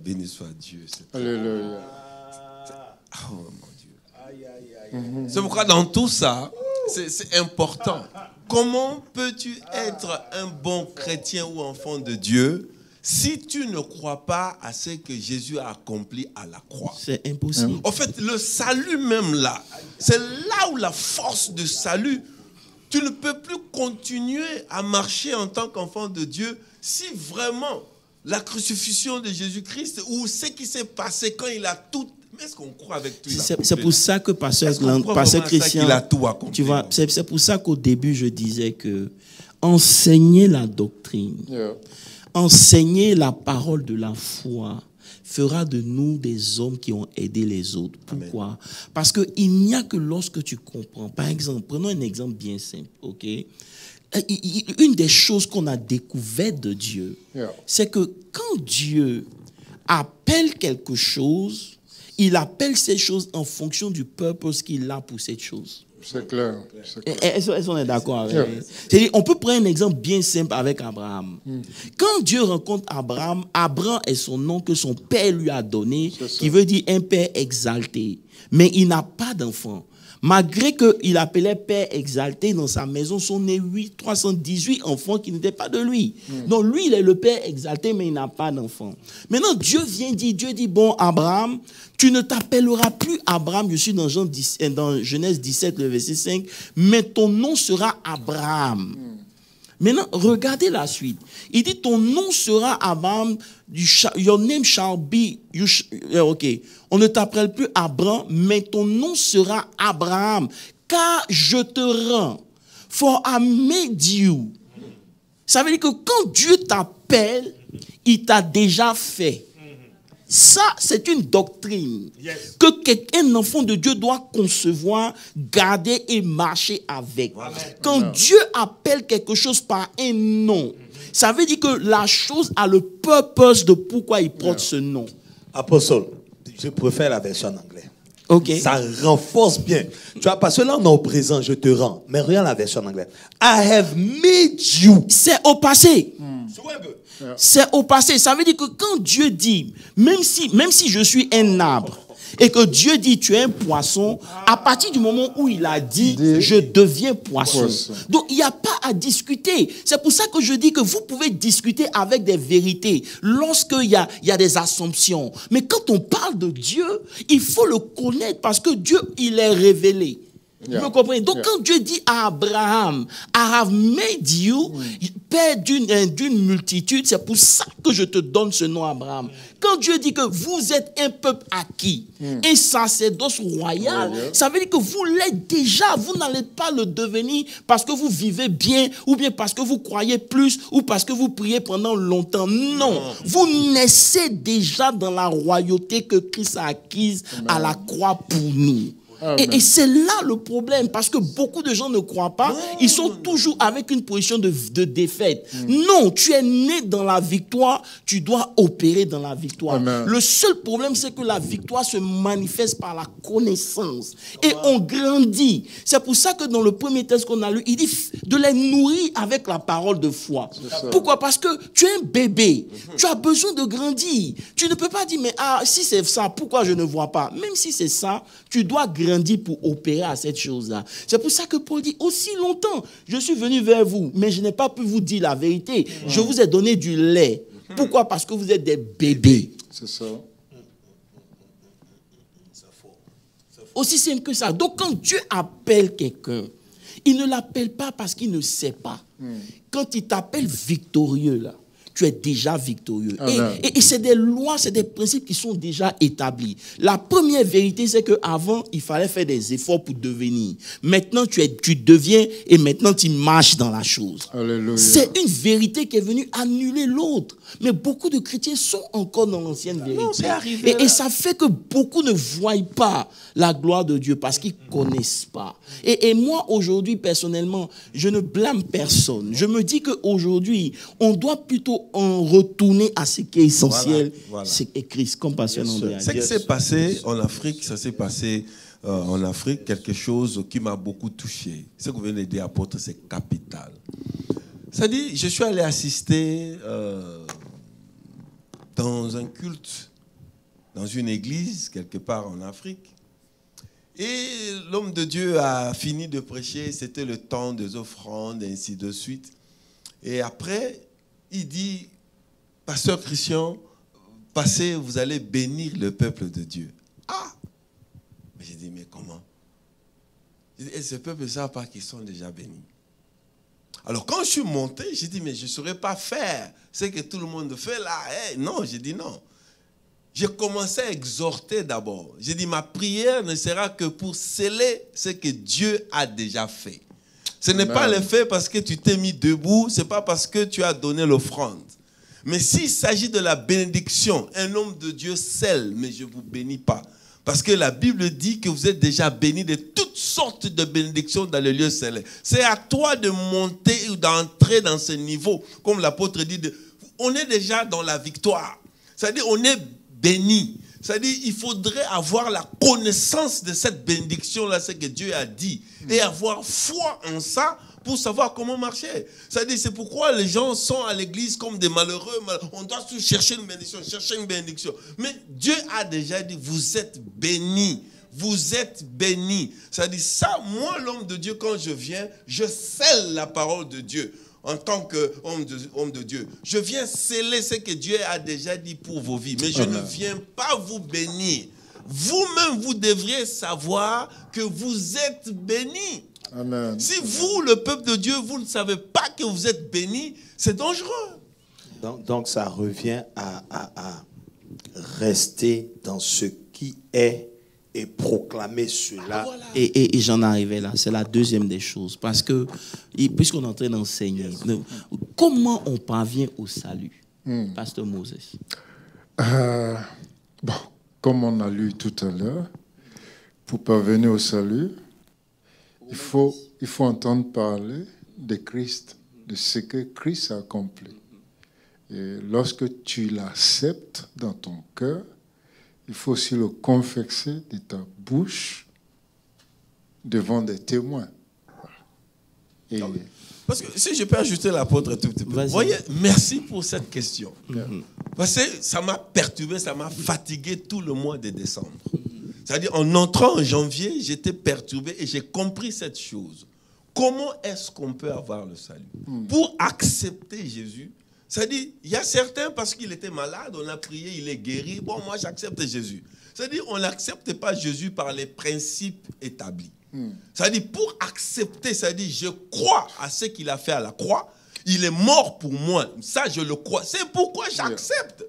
béni soit Dieu. Alléluia. Oh mon Dieu. C'est pourquoi dans tout ça, c'est important. Comment peux-tu être un bon chrétien ou enfant de Dieu si tu ne crois pas à ce que Jésus a accompli à la croix? C'est impossible. En fait, le salut même là, c'est là où la force de salut, tu ne peux plus continuer à marcher en tant qu'enfant de Dieu si vraiment la crucifixion de Jésus-Christ ou ce qui s'est passé quand il a tout. Mais est-ce qu'on croit avec tout? C'est pour ça que pasteur Christian, il a tout accompli, tu vois, c'est pour ça qu'au début je disais que enseigner la doctrine, enseigner la parole de la foi fera de nous des hommes qui ont aidé les autres. Pourquoi? Amen. Parce qu'il n'y a que lorsque tu comprends. Par exemple, prenons un exemple bien simple, ok? Une des choses qu'on a découvertes de Dieu, c'est que quand Dieu appelle quelque chose, il appelle ces choses en fonction du purpose qu'il a pour cette chose. C'est clair. Est-ce qu'on est d'accord avec ça? C'est-à-dire, on peut prendre un exemple bien simple avec Abraham. Quand Dieu rencontre Abraham, Abraham est son nom que son père lui a donné, qui veut dire un père exalté. Mais il n'a pas d'enfant. Malgré qu'il appelait père exalté, dans sa maison sont nés 318 enfants qui n'étaient pas de lui. Donc lui, il est le père exalté, mais il n'a pas d'enfant. Maintenant, Dieu dit, bon, Abraham, tu ne t'appelleras plus Abraham, je suis dans Genèse 17, le verset 5, mais ton nom sera Abraham. Maintenant, regardez la suite. Il dit, ton nom sera Abraham, your name shall be, on ne t'appelle plus Abraham, mais ton nom sera Abraham, car je te rends. For I made you. Ça veut dire que quand Dieu t'appelle, il t'a déjà fait. Ça, c'est une doctrine que un enfant de Dieu doit concevoir, garder et marcher avec. Amen. Quand Dieu appelle quelque chose par un nom, ça veut dire que la chose a le purpose de pourquoi il porte ce nom. Apostole, je préfère la version en anglais. Okay. Ça renforce bien. Tu vois, parce que là, on est au présent, je te rends. Mais regarde la version en anglais. I have made you. C'est au passé. C'est au passé. Ça veut dire que quand Dieu dit, même si je suis un arbre, et que Dieu dit tu es un poisson, à partir du moment où il a dit je deviens poisson. Donc il n'y a pas à discuter. C'est pour ça que je dis que vous pouvez discuter avec des vérités lorsqu'il y a des assumptions. Mais quand on parle de Dieu, il faut le connaître parce que Dieu, il est révélé. Vous comprenez? Donc quand Dieu dit à Abraham, I have made you père d'une multitude, c'est pour ça que je te donne ce nom Abraham. Quand Dieu dit que vous êtes un peuple acquis, un sacerdoce royal, ça veut dire que vous l'êtes déjà, vous n'allez pas le devenir parce que vous vivez bien, ou bien parce que vous croyez plus, ou parce que vous priez pendant longtemps. Non, vous naissez déjà dans la royauté que Christ a acquise à la croix pour nous. Et c'est là le problème, parce que beaucoup de gens ne croient pas. Ils sont toujours avec une position de défaite. Non, tu es né dans la victoire, tu dois opérer dans la victoire. Amen. Le seul problème, c'est que la victoire se manifeste par la connaissance. Et on grandit. C'est pour ça que dans le premier texte qu'on a lu, il dit de les nourrir avec la parole de foi. Pourquoi? Parce que tu es un bébé. Tu as besoin de grandir. Tu ne peux pas dire, mais si c'est ça, pourquoi je ne vois pas? Même si c'est ça, tu dois grandir pour opérer à cette chose-là. C'est pour ça que Paul dit, aussi longtemps, je suis venu vers vous, mais je n'ai pas pu vous dire la vérité. Je vous ai donné du lait. Pourquoi? Parce que vous êtes des bébés. C'est ça. Aussi simple que ça. Donc quand Dieu appelle quelqu'un, il ne l'appelle pas parce qu'il ne sait pas. Quand il t'appelle victorieux, là, tu es déjà victorieux. Et c'est des lois, c'est des principes qui sont déjà établis. La première vérité, c'est qu'avant, il fallait faire des efforts pour devenir. Maintenant, tu deviens et maintenant, tu marches dans la chose. Alléluia. C'est une vérité qui est venue annuler l'autre. Mais beaucoup de chrétiens sont encore dans l'ancienne vérité. Et ça fait que beaucoup ne voient pas la gloire de Dieu parce qu'ils ne connaissent pas. Et moi, aujourd'hui, personnellement, je ne blâme personne. Je me dis qu'aujourd'hui, on doit plutôt en retourner à ce qui est essentiel. Voilà. C'est Christ, compassion. Ce qui s'est passé en Afrique, ça s'est passé en Afrique, quelque chose qui m'a beaucoup touché. Ce que vous venez de dire, apôtre, c'est capital. Ça dit, je suis allé assister dans un culte, dans une église, quelque part en Afrique. Et l'homme de Dieu a fini de prêcher, c'était le temps des offrandes, et ainsi de suite. Et après, il dit, pasteur Christian, passez, vous allez bénir le peuple de Dieu. Ah! Mais j'ai dit, mais comment? J'ai dit, et ce peuple ne savent pas qu'ils sont déjà bénis. Alors quand je suis monté, j'ai dit, mais je ne saurais pas faire ce que tout le monde fait là. Hey, non, j'ai dit non. J'ai commencé à exhorter d'abord. J'ai dit, ma prière ne sera que pour sceller ce que Dieu a déjà fait. Ce n'est pas le fait parce que tu t'es mis debout, ce n'est pas parce que tu as donné l'offrande. Mais s'il s'agit de la bénédiction, un homme de Dieu scelle, mais je ne vous bénis pas. Parce que la Bible dit que vous êtes déjà bénis de toutes sortes de bénédictions dans le lieu céleste. C'est à toi de monter ou d'entrer dans ce niveau. Comme l'apôtre dit, on est déjà dans la victoire. C'est-à-dire on est béni. C'est-à-dire il faudrait avoir la connaissance de cette bénédiction-là, ce que Dieu a dit, et avoir foi en ça pour savoir comment marcher. C'est-à-dire c'est pourquoi les gens sont à l'église comme des malheureux. On doit chercher une bénédiction, Mais Dieu a déjà dit, vous êtes bénis. Vous êtes bénis. C'est-à-dire ça, moi l'homme de Dieu, quand je viens, je scelle la parole de Dieu. En tant qu'homme de Dieu, je viens sceller ce que Dieu a déjà dit pour vos vies. Mais je ne viens pas vous bénir. Vous-même, vous devriez savoir que vous êtes bénis. Amen. Si vous, le peuple de Dieu, vous ne savez pas que vous êtes bénis, c'est dangereux. Donc ça revient à rester dans ce qui est et proclamer cela. Voilà. Et j'en arrivais là, c'est la deuxième des choses. Parce que, puisqu'on est en train d'enseigner, comment on parvient au salut, Pasteur Moses? Bon, comme on a lu tout à l'heure, pour parvenir au salut, il faut entendre parler de Christ, de ce que Christ a accompli. Et lorsque tu l'acceptes dans ton cœur, il faut aussi le confesser de ta bouche devant des témoins. Et parce que si je peux ajouter l'apôtre un tout petit peu. Vous voyez, merci pour cette question. Parce que ça m'a perturbé, ça m'a fatigué tout le mois de décembre. C'est-à-dire, en entrant en janvier, j'étais perturbé et j'ai compris cette chose. Comment est-ce qu'on peut avoir le salut? Pour accepter Jésus, c'est-à-dire, il y a certains, parce qu'il était malade, on a prié, il est guéri. Bon, moi, j'accepte Jésus. C'est-à-dire, on n'accepte pas Jésus par les principes établis. C'est-à-dire, pour accepter, c'est-à-dire, je crois à ce qu'il a fait à la croix. Il est mort pour moi. Ça, je le crois. C'est pourquoi j'accepte.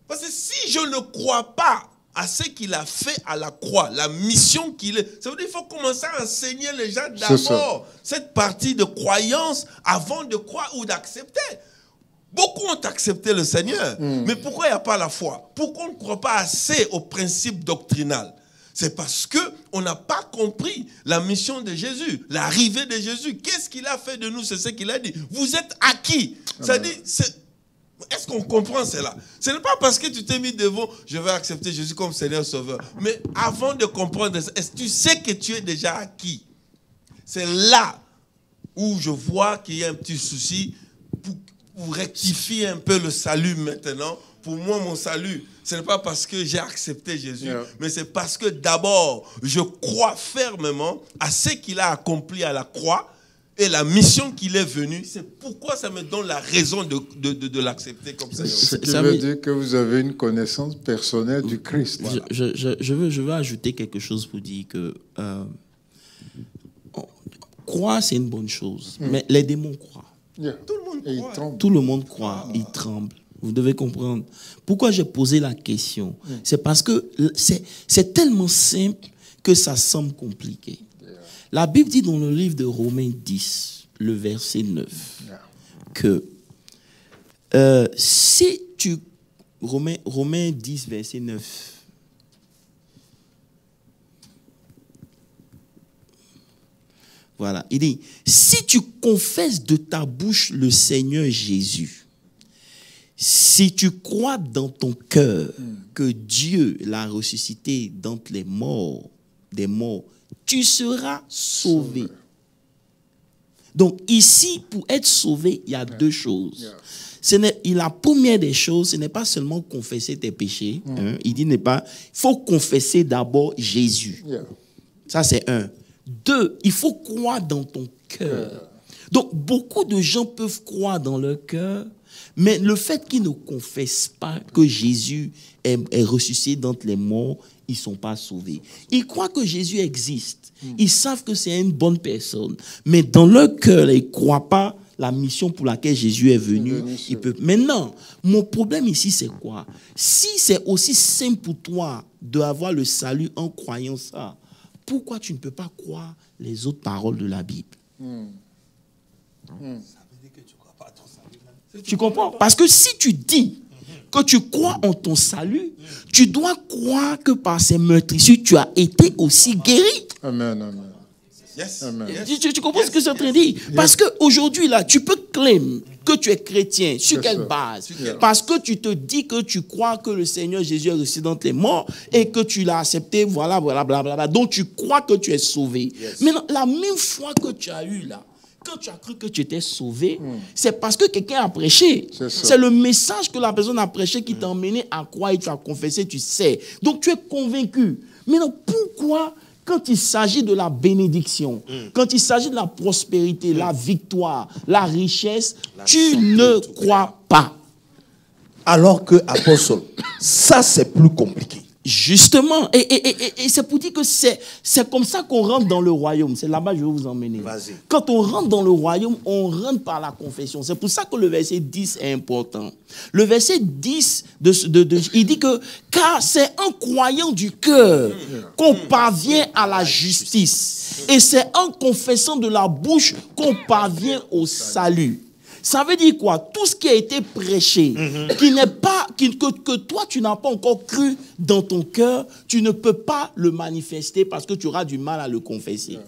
Parce que si je ne crois pas à ce qu'il a fait à la croix, la mission qu'il est, ça veut dire qu'il faut commencer à enseigner les gens d'abord cette partie de croyance avant de croire ou d'accepter. Beaucoup ont accepté le Seigneur, mais pourquoi il n'y a pas la foi? Pourquoi on ne croit pas assez au principe doctrinal? C'est parce qu'on n'a pas compris la mission de Jésus, l'arrivée de Jésus. Qu'est-ce qu'il a fait de nous? C'est ce qu'il a dit. Vous êtes acquis. C'est-à-dire, est-ce qu'on comprend cela? Ce n'est pas parce que tu t'es mis devant, je vais accepter Jésus comme Seigneur Sauveur. Mais avant de comprendre ça, est-ce que tu sais que tu es déjà acquis? C'est là où je vois qu'il y a un petit souci pour rectifier un peu le salut maintenant. Pour moi, mon salut, ce n'est pas parce que j'ai accepté Jésus, mais c'est parce que d'abord, je crois fermement à ce qu'il a accompli à la croix et la mission qu'il est venu. C'est pourquoi ça me donne la raison de l'accepter comme Seigneur. Ce qui veut dire que vous avez une connaissance personnelle du Christ. Voilà. Je veux ajouter quelque chose pour dire que croire, c'est une bonne chose, mais les démons croient. Tout le monde croit. Tout le monde croit, il tremble. Vous devez comprendre. Pourquoi j'ai posé la question? C'est parce que c'est tellement simple que ça semble compliqué. La Bible dit dans le livre de Romains 10, le verset 9, que si tu... Romains 10, verset 9. Voilà, il dit, si tu confesses de ta bouche le Seigneur Jésus, si tu crois dans ton cœur que Dieu l'a ressuscité d'entre les morts, des morts, tu seras sauvé. Donc ici, pour être sauvé, il y a deux choses. La première des choses, ce n'est pas seulement confesser tes péchés. Il dit, il faut confesser d'abord Jésus. Ça, c'est un. Deux, il faut croire dans ton cœur. Donc, beaucoup de gens peuvent croire dans leur cœur, mais le fait qu'ils ne confessent pas que Jésus est ressuscité d'entre les morts, ils ne sont pas sauvés. Ils croient que Jésus existe. Ils savent que c'est une bonne personne. Mais dans leur cœur, ils ne croient pas la mission pour laquelle Jésus est venu. Maintenant, mon problème ici, c'est quoi? Si c'est aussi simple pour toi d'avoir le salut en croyant ça, pourquoi tu ne peux pas croire les autres paroles de la Bible? Tu comprends? Parce que si tu dis que tu crois en ton salut, tu dois croire que par ces meurtrissures, tu as été aussi guéri. Amen, amen. Yes. Amen. Tu comprends ce que je suis en train de dire? Parce qu'aujourd'hui, là, tu peux claim que tu es chrétien. Sur quelle base? Parce que tu te dis que tu crois que le Seigneur Jésus est ressuscité d'entre les morts et que tu l'as accepté, voilà, blablabla. Donc tu crois que tu es sauvé. Maintenant, la même foi que tu as eue là, quand tu as cru que tu étais sauvé, c'est parce que quelqu'un a prêché. C'est le message que la personne a prêché qui t'a emmené à croire et tu as confessé, tu sais. Donc tu es convaincu. Maintenant, pourquoi, quand il s'agit de la bénédiction, quand il s'agit de la prospérité, la victoire, la richesse, tu ne crois pas? Alors que, apôtre, ça c'est plus compliqué. Justement, et c'est pour dire que c'est comme ça qu'on rentre dans le royaume. C'est là-bas que je vais vous emmener. Quand on rentre dans le royaume, on rentre par la confession. C'est pour ça que le verset 10 est important. Le verset 10, il dit que « Car c'est en croyant du cœur qu'on parvient à la justice. Et c'est en confessant de la bouche qu'on parvient au salut. » Ça veut dire quoi? Tout ce qui a été prêché, que toi, tu n'as pas encore cru dans ton cœur, tu ne peux pas le manifester parce que tu auras du mal à le confesser.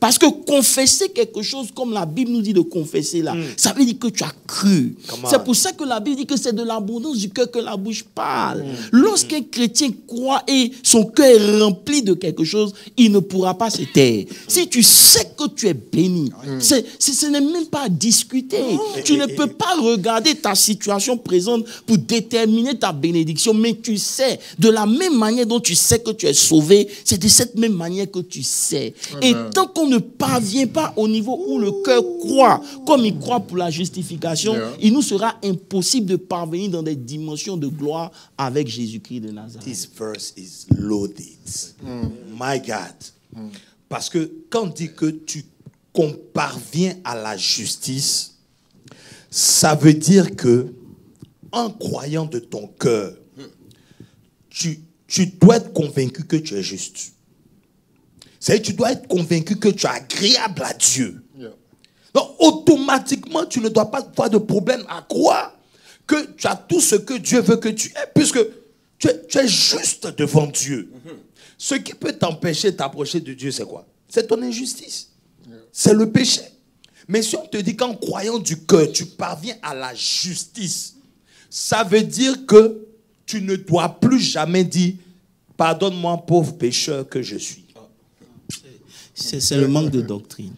Parce que confesser quelque chose, comme la Bible nous dit de confesser là, ça veut dire que tu as cru. C'est pour ça que la Bible dit que c'est de l'abondance du cœur que la bouche parle. Lorsqu'un chrétien croit et son cœur est rempli de quelque chose, il ne pourra pas se taire. Si tu sais que tu es béni, ce n'est même pas à discuter. Tu ne peux pas regarder ta situation présente pour déterminer ta bénédiction, mais tu sais, de la même manière dont tu sais que tu es sauvé, c'est de cette même manière que tu sais. Et tant qu'on ne parvient pas au niveau où le cœur croit, comme il croit pour la justification, il nous sera impossible de parvenir dans des dimensions de gloire avec Jésus-Christ de Nazareth. This verse is loaded. My God. Parce que quand on dit que qu'on parvient à la justice, ça veut dire que, en croyant de ton cœur, tu dois être convaincu que tu es juste. C'est-à-dire que tu dois être convaincu que tu es agréable à Dieu. Donc, automatiquement, tu ne dois pas avoir de problème à croire que tu as tout ce que Dieu veut que tu aies, puisque tu es juste devant Dieu. Ce qui peut t'empêcher de t'approcher de Dieu, c'est quoi? C'est ton injustice. C'est le péché. Mais si on te dit qu'en croyant du cœur, tu parviens à la justice, ça veut dire que tu ne dois plus jamais dire « Pardonne-moi, pauvre pécheur que je suis ». C'est le manque de doctrine.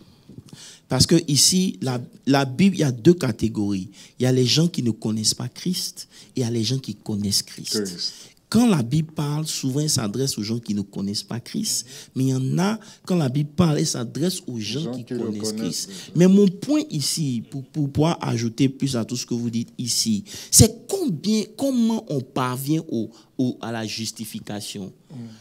Parce que ici, la Bible, il y a deux catégories. Il y a les gens qui ne connaissent pas Christ et il y a les gens qui connaissent Christ. Quand la Bible parle, souvent elle s'adresse aux gens qui ne connaissent pas Christ. Mais il y en a, quand la Bible parle, elle s'adresse aux gens qui connaissent Christ. Mais mon point ici, pour pouvoir ajouter plus à tout ce que vous dites ici, c'est comment on parvient à la justification.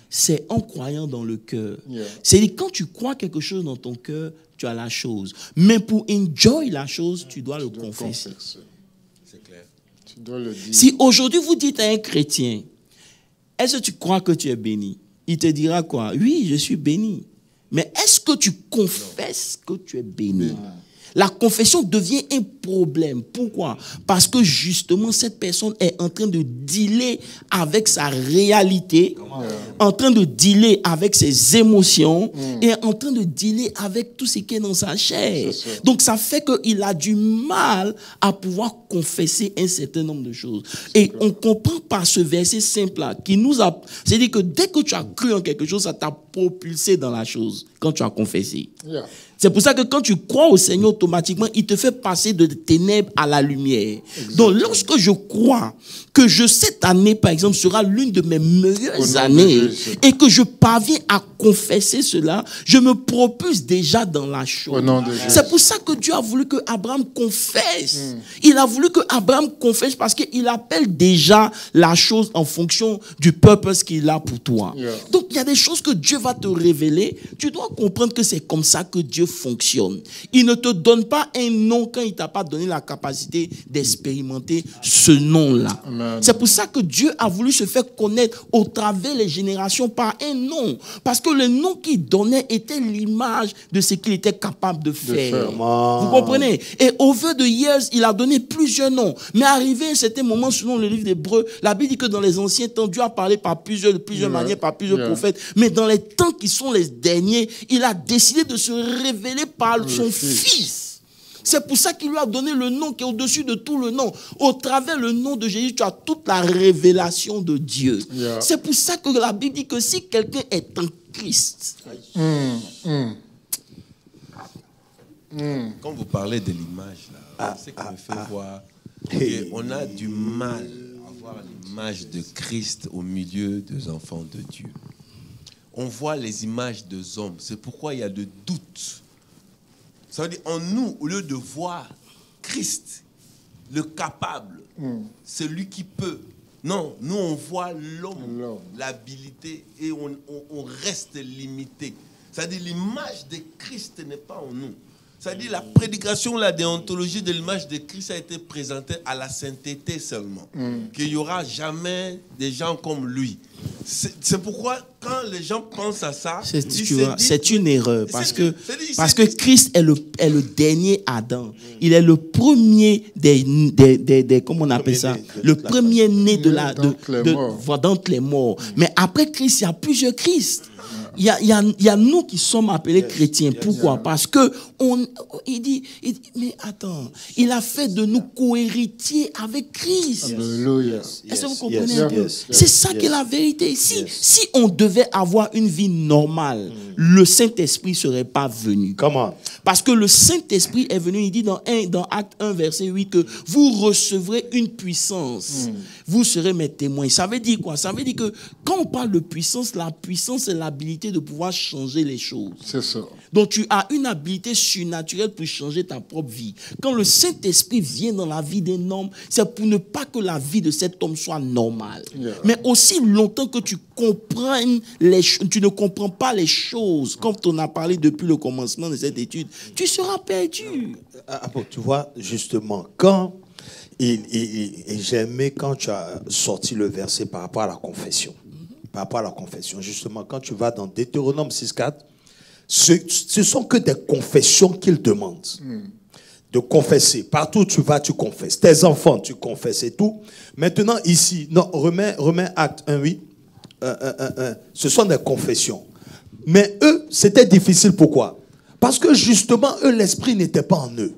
C'est en croyant dans le cœur. C'est-à-dire, quand tu crois quelque chose dans ton cœur, tu as la chose. Mais pour enjoy la chose, tu dois le confesser. C'est clair. Tu dois le dire. Si aujourd'hui vous dites à un chrétien, est-ce que tu crois que tu es béni? Il te dira quoi? Oui, je suis béni. Mais est-ce que tu confesses que tu es béni? La confession devient un problème. Pourquoi? Parce que justement, cette personne est en train de dealer avec sa réalité, en train de dealer avec ses émotions et en train de dealer avec tout ce qui est dans sa chair. Donc, ça fait qu'il a du mal à pouvoir confesser un certain nombre de choses. Et on comprend par ce verset simple-là qui nous a... C'est-à-dire que dès que tu as cru en quelque chose, ça t'a propulsé dans la chose quand tu as confessé. C'est pour ça que quand tu crois au Seigneur, automatiquement, il te fait passer de ténèbres à la lumière. Donc, lorsque je crois que cette année, par exemple, sera l'une de mes meilleures années et que je parviens à confesser cela, je me propulse déjà dans la chose. C'est pour ça que Dieu a voulu que Abraham confesse. Il a voulu que Abraham confesse parce qu'il appelle déjà la chose en fonction du purpose qu'il a pour toi. Donc, il y a des choses que Dieu va te révéler. Tu dois comprendre que c'est comme ça que Dieu fonctionne. Il ne te donne pas un nom quand il ne t'a pas donné la capacité d'expérimenter ce nom-là. C'est pour ça que Dieu a voulu se faire connaître au travers les générations par un nom. Parce que le nom qu'il donnait était l'image de ce qu'il était capable de faire. Vous comprenez? Et over the years, il a donné plusieurs noms. Mais arrivé à un certain moment, selon le livre d'Hébreux, la Bible dit que dans les anciens temps, Dieu a parlé par plusieurs manières, par plusieurs prophètes. Mais dans les temps qui sont les derniers, il a décidé de se révéler par son Fils. C'est pour ça qu'il lui a donné le nom qui est au-dessus de tout le nom. Au travers le nom de Jésus, tu as toute la révélation de Dieu. C'est pour ça que la Bible dit que si quelqu'un est en Christ... Quand vous parlez de l'image, c'est ce qui me fait voir qu'on a du mal à voir l'image de Christ au milieu des enfants de Dieu. On voit les images des hommes. C'est pourquoi il y a de doutes. Ça veut dire, en nous, au lieu de voir Christ, le capable, celui qui peut. Non, nous, on voit l'homme, l'habilité, et on reste limité. C'est-à-dire, l'image de Christ n'est pas en nous. C'est-à-dire, la prédication, la déontologie de l'image de Christ a été présentée à la sainteté seulement. Qu'il n'y aura jamais des gens comme lui. C'est pourquoi, quand les gens pensent à ça, c'est une erreur. Parce que Christ est le dernier Adam. Il est le premier des comment on appelle ça? Le premier né d'entre les morts. Mais après Christ, il y a plusieurs Christ. Il y a nous qui sommes appelés chrétiens. Pourquoi? Parce que il dit, mais attends, il a fait de nous co-héritiers avec Christ. Est-ce que vous comprenez un peu? C'est ça qui est la vérité. Si on devait avoir une vie normale, le Saint-Esprit ne serait pas venu. Comment? Parce que le Saint-Esprit est venu, il dit dans Acte 1, verset 8, que vous recevrez une puissance. Vous serez mes témoins. Ça veut dire quoi? Ça veut dire que quand on parle de puissance, la puissance, c'est l'habilité de pouvoir changer les choses. C'est ça. Donc tu as une habilité surnaturelle pour changer ta propre vie. Quand le Saint-Esprit vient dans la vie d'un homme, c'est pour ne pas que la vie de cet homme soit normale. Mais aussi longtemps que tu ne comprends pas les choses, comme on a parlé depuis le commencement de cette étude, tu seras perdu. Tu vois, justement, quand et j'ai aimé quand tu as sorti le verset par rapport à la confession. Par rapport à la confession, justement, quand tu vas dans Deutéronome 6.4, ce sont que des confessions qu'il demande. De confesser. Partout où tu vas, tu confesses. Tes enfants, tu confesses et tout. Maintenant, ici, non, remets Acte 1.8. ce sont des confessions. Mais eux, c'était difficile. Pourquoi? Parce que justement, eux, l'esprit n'était pas en eux.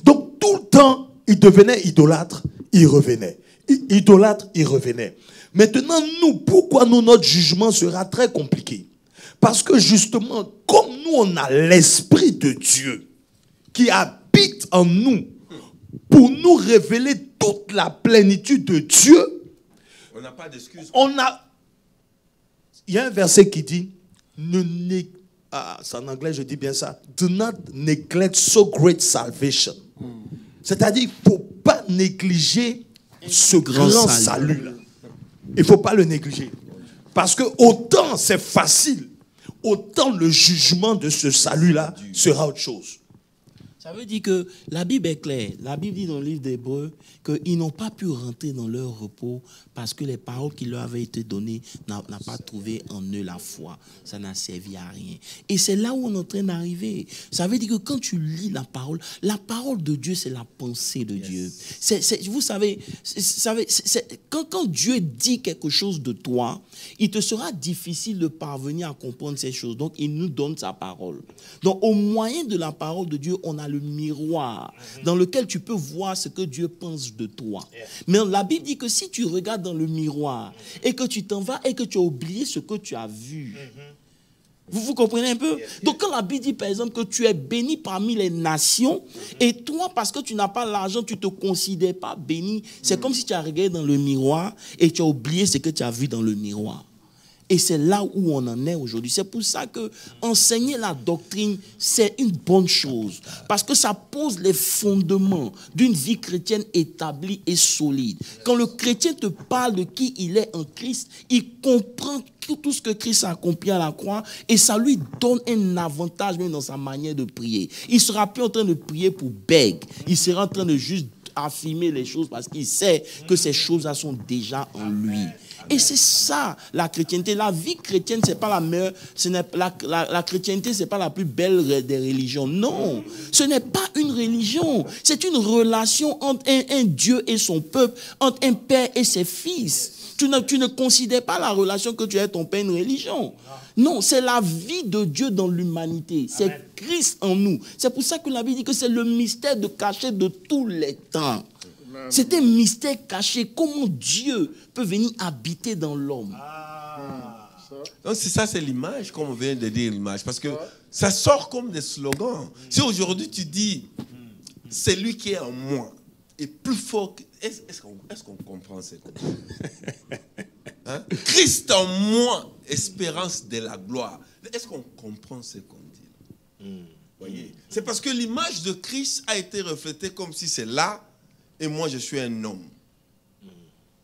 Donc, tout le temps, ils devenaient idolâtres, ils revenaient. Idolâtres, ils revenaient. Maintenant, nous, pourquoi nous, notre jugement sera très compliqué? Parce que justement, comme nous, on a l'esprit de Dieu qui habite en nous pour nous révéler toute la plénitude de Dieu, on n'a pas d'excuses. Il y a un verset qui dit, c'est en anglais, je dis bien ça, do not neglect so great salvation. C'est-à-dire, il ne faut pas négliger ce grand salut-là. Il ne faut pas le négliger. Parce que autant c'est facile, autant le jugement de ce salut-là sera autre chose. Ça veut dire que la Bible est claire. La Bible dit dans le livre d'Hébreux qu'ils n'ont pas pu rentrer dans leur repos parce que les paroles qui leur avaient été données n'ont pas trouvé en eux la foi. Ça n'a servi à rien. Et c'est là où on est en train d'arriver. Ça veut dire que quand tu lis la parole de Dieu, c'est la pensée de Dieu. Vous savez, quand Dieu dit quelque chose de toi, il te sera difficile de parvenir à comprendre ces choses. Donc, il nous donne sa parole. Donc, au moyen de la parole de Dieu, on a le miroir dans lequel tu peux voir ce que Dieu pense de toi. Mais la Bible dit que si tu regardes dans le miroir et que tu t'en vas et que tu as oublié ce que tu as vu, vous comprenez un peu? Donc quand la Bible dit par exemple que tu es béni parmi les nations et toi parce que tu n'as pas l'argent, tu ne te considères pas béni, c'est comme si tu as regardé dans le miroir et tu as oublié ce que tu as vu dans le miroir. Et c'est là où on en est aujourd'hui. C'est pour ça que enseigner la doctrine, c'est une bonne chose. Parce que ça pose les fondements d'une vie chrétienne établie et solide. Quand le chrétien te parle de qui il est en Christ, il comprend tout ce que Christ a accompli à la croix et ça lui donne un avantage même dans sa manière de prier. Il ne sera plus en train de prier pour beg. Il sera en train de juste affirmer les choses parce qu'il sait que ces choses-là sont déjà en lui. Et c'est ça la chrétienté. La vie chrétienne, c'est pas la meilleure. La chrétienté, c'est pas la plus belle des religions. Non, ce n'est pas une religion. C'est une relation entre un Dieu et son peuple, entre un père et ses fils. Tu ne considères pas la relation que tu as avec ton père une religion. Non, c'est la vie de Dieu dans l'humanité. C'est Christ en nous. C'est pour ça que la Bible dit que c'est le mystère caché de tous les temps. C'est un mystère caché. Comment Dieu peut venir habiter dans l'homme? Donc c'est ça, c'est l'image, comme on vient de dire, l'image. Parce que ça sort comme des slogans. Si aujourd'hui tu dis, c'est lui qui est en moi, est plus fort que... Est-ce qu'on comprend ces choses? Hein? Christ en moi, espérance de la gloire. Est-ce qu'on comprend ce qu'on dit? Voyez? C'est parce que l'image de Christ a été reflétée comme si c'est là, et moi je suis un homme.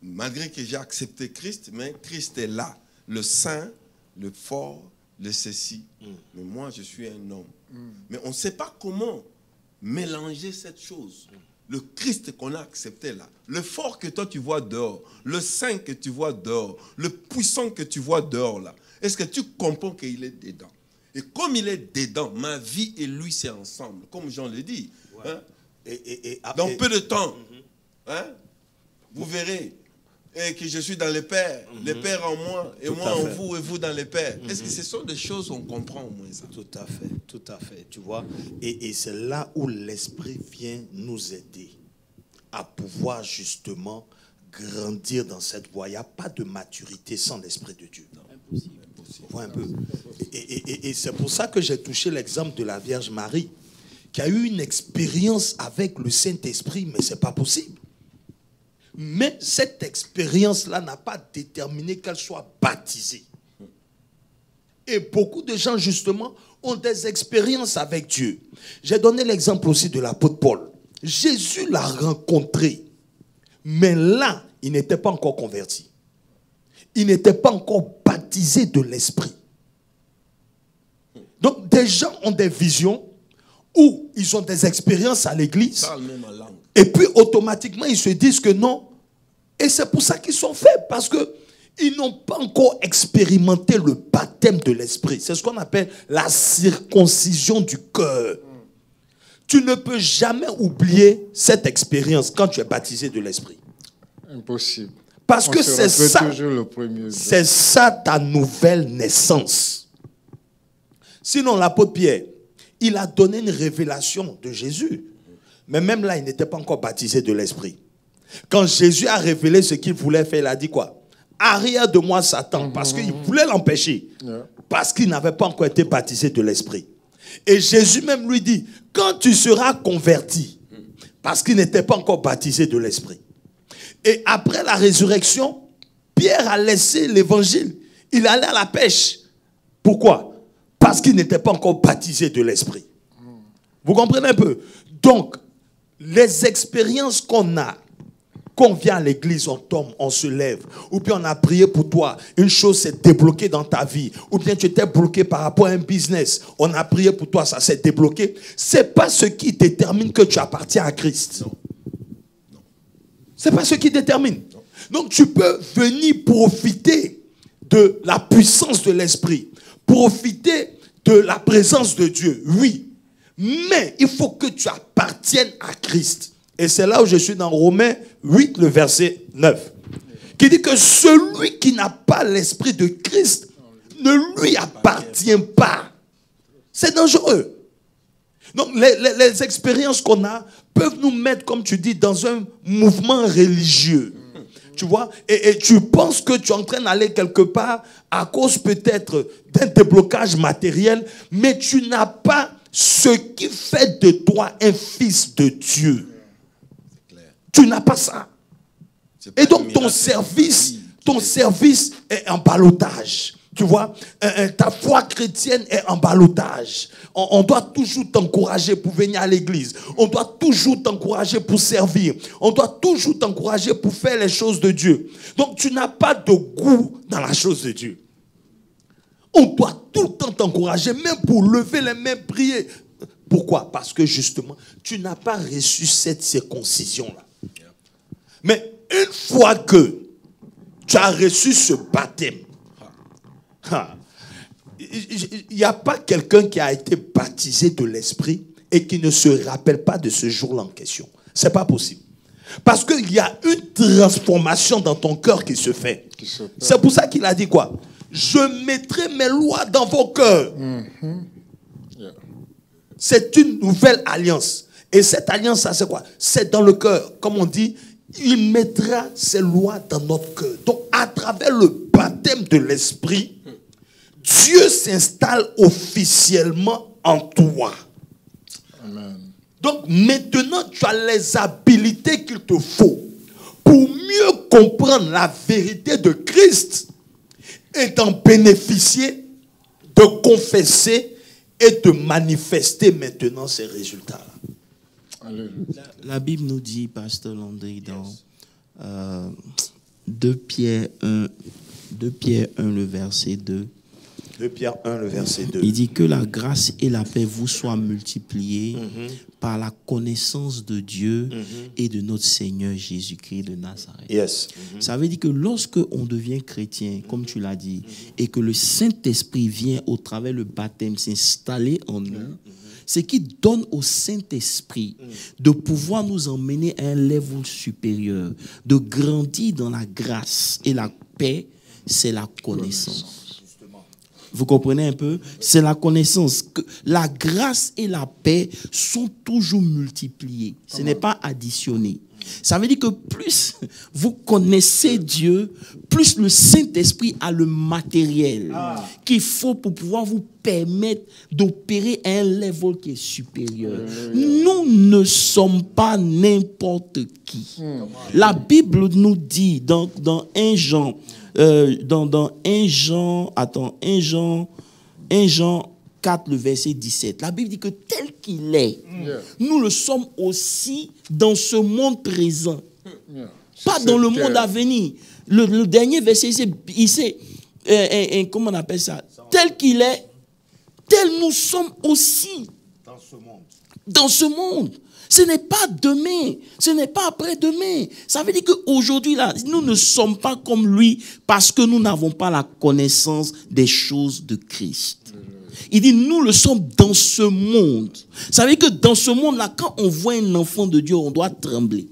Malgré que j'ai accepté Christ, mais Christ est là. Le saint, le fort, le ceci. Mais moi je suis un homme. Mais on ne sait pas comment mélanger cette chose. Le Christ qu'on a accepté là, le fort que toi tu vois dehors, le saint que tu vois dehors, le puissant que tu vois dehors là, est-ce que tu comprends qu'il est dedans? Et comme il est dedans, ma vie et lui c'est ensemble, comme Jean le dit. Ouais. Hein? Dans peu de temps, hein, vous verrez que je suis dans le Père, le Père en moi, et moi en vous, et vous dans le Père. Est-ce que ce sont des choses qu'on comprend au moins ça? Tout à fait, tu vois. Et c'est là où l'Esprit vient nous aider à pouvoir justement grandir dans cette voie. Il n'y a pas de maturité sans l'Esprit de Dieu. Non. Impossible. Vois un peu. Et c'est pour ça que j'ai touché l'exemple de la Vierge Marie, qui a eu une expérience avec le Saint-Esprit, mais ce n'est pas possible. Mais cette expérience-là n'a pas déterminé qu'elle soit baptisée. Et beaucoup de gens, justement, ont des expériences avec Dieu. J'ai donné l'exemple aussi de l'apôtre Paul. Jésus l'a rencontré, mais là, il n'était pas encore converti. Il n'était pas encore baptisé de l'Esprit. Donc, des gens ont des visions où ils ont des expériences à l'église. Et puis, automatiquement, ils se disent que non. Et c'est pour ça qu'ils sont faits. Parce qu'ils n'ont pas encore expérimenté le baptême de l'Esprit. C'est ce qu'on appelle la circoncision du cœur. Tu ne peux jamais oublier cette expérience quand tu es baptisé de l'Esprit. Impossible. Parce que c'est ça, le premier c'est ça ta nouvelle naissance. Sinon, l'apôtre Pierre, il a donné une révélation de Jésus. Mais même là, il n'était pas encore baptisé de l'Esprit. Quand Jésus a révélé ce qu'il voulait faire, il a dit quoi? Arrière de moi, Satan, parce qu'il voulait l'empêcher. Parce qu'il n'avait pas encore été baptisé de l'Esprit. Et Jésus même lui dit, quand tu seras converti, parce qu'il n'était pas encore baptisé de l'Esprit. Et après la résurrection, Pierre a laissé l'évangile. Il allait à la pêche. Pourquoi? Parce qu'il n'était pas encore baptisé de l'Esprit. Vous comprenez un peu? Donc, les expériences qu'on a, qu'on vient à l'église, on tombe, on se lève, ou bien on a prié pour toi, une chose s'est débloquée dans ta vie, ou bien tu étais bloqué par rapport à un business, on a prié pour toi, ça s'est débloqué. C'est pas ce qui détermine que tu appartiens à Christ. Non. C'est pas ce qui détermine. Non. Donc tu peux venir profiter de la puissance de l'Esprit, profiter de la présence de Dieu, oui, mais il faut que tu appartiennes à Christ. Et c'est là où je suis dans Romains 8, le verset 9, qui dit que celui qui n'a pas l'esprit de Christ ne lui appartient pas. C'est dangereux. Donc les expériences qu'on a peuvent nous mettre, comme tu dis, dans un mouvement religieux. Tu vois, et tu penses que tu es en train d'aller quelque part à cause peut-être d'un déblocage matériel, mais tu n'as pas ce qui fait de toi un fils de Dieu. Tu n'as pas ça. Et donc ton service est en ballottage. Tu vois, ta foi chrétienne est en ballottage. On doit toujours t'encourager pour venir à l'église. On doit toujours t'encourager pour servir. On doit toujours t'encourager pour faire les choses de Dieu. Donc tu n'as pas de goût dans la chose de Dieu. On doit tout le temps t'encourager, même pour lever les mains, prier. Pourquoi? Parce que justement, tu n'as pas reçu cette circoncision-là. Mais une fois que tu as reçu ce baptême, il n'y a pas quelqu'un qui a été baptisé de l'Esprit et qui ne se rappelle pas de ce jour-là en question. Ce n'est pas possible. Parce qu'il y a une transformation dans ton cœur qui se fait. C'est pour ça qu'il a dit quoi? Je mettrai mes lois dans vos cœurs. C'est une nouvelle alliance. Et cette alliance, ça c'est quoi? C'est dans le cœur. Comme on dit, il mettra ses lois dans notre cœur. Donc, à travers le baptême de l'Esprit, Dieu s'installe officiellement en toi. Amen. Donc, maintenant, tu as les habilités qu'il te faut pour mieux comprendre la vérité de Christ et d'en bénéficier, de confesser et de manifester maintenant ces résultats. La Bible nous dit, Pasteur Landry, dans 2 Pierre 1, le verset 2. 2 Pierre 1, le verset 2. Il dit que la grâce et la paix vous soient multipliées par la connaissance de Dieu et de notre Seigneur Jésus-Christ de Nazareth. Yes. Ça veut dire que lorsque on devient chrétien, comme tu l'as dit, et que le Saint-Esprit vient au travers le baptême s'installer en nous, c'est qui donne au Saint-Esprit de pouvoir nous emmener à un level supérieur, de grandir dans la grâce. Et la paix, c'est la connaissance. Vous comprenez un peu? C'est la connaissance. La grâce et la paix sont toujours multipliées. Ce n'est pas additionné. Ça veut dire que plus vous connaissez Dieu, plus le Saint-Esprit a le matériel qu'il faut pour pouvoir vous permettre d'opérer à un level qui est supérieur. Nous ne sommes pas n'importe qui. La Bible nous dit dans 1 Jean, dans 1 Jean 4, le verset 17, la Bible dit que tel qu'il est, nous le sommes aussi dans ce monde présent, pas dans le monde à venir. Le dernier verset, comment on appelle ça? Tel qu'il est, tel nous sommes aussi dans ce monde. Ce n'est pas demain, ce n'est pas après-demain. Ça veut dire qu'aujourd'hui, là, nous ne sommes pas comme lui parce que nous n'avons pas la connaissance des choses de Christ. Il dit, nous le sommes dans ce monde. Ça veut dire que dans ce monde-là, quand on voit un enfant de Dieu, on doit trembler.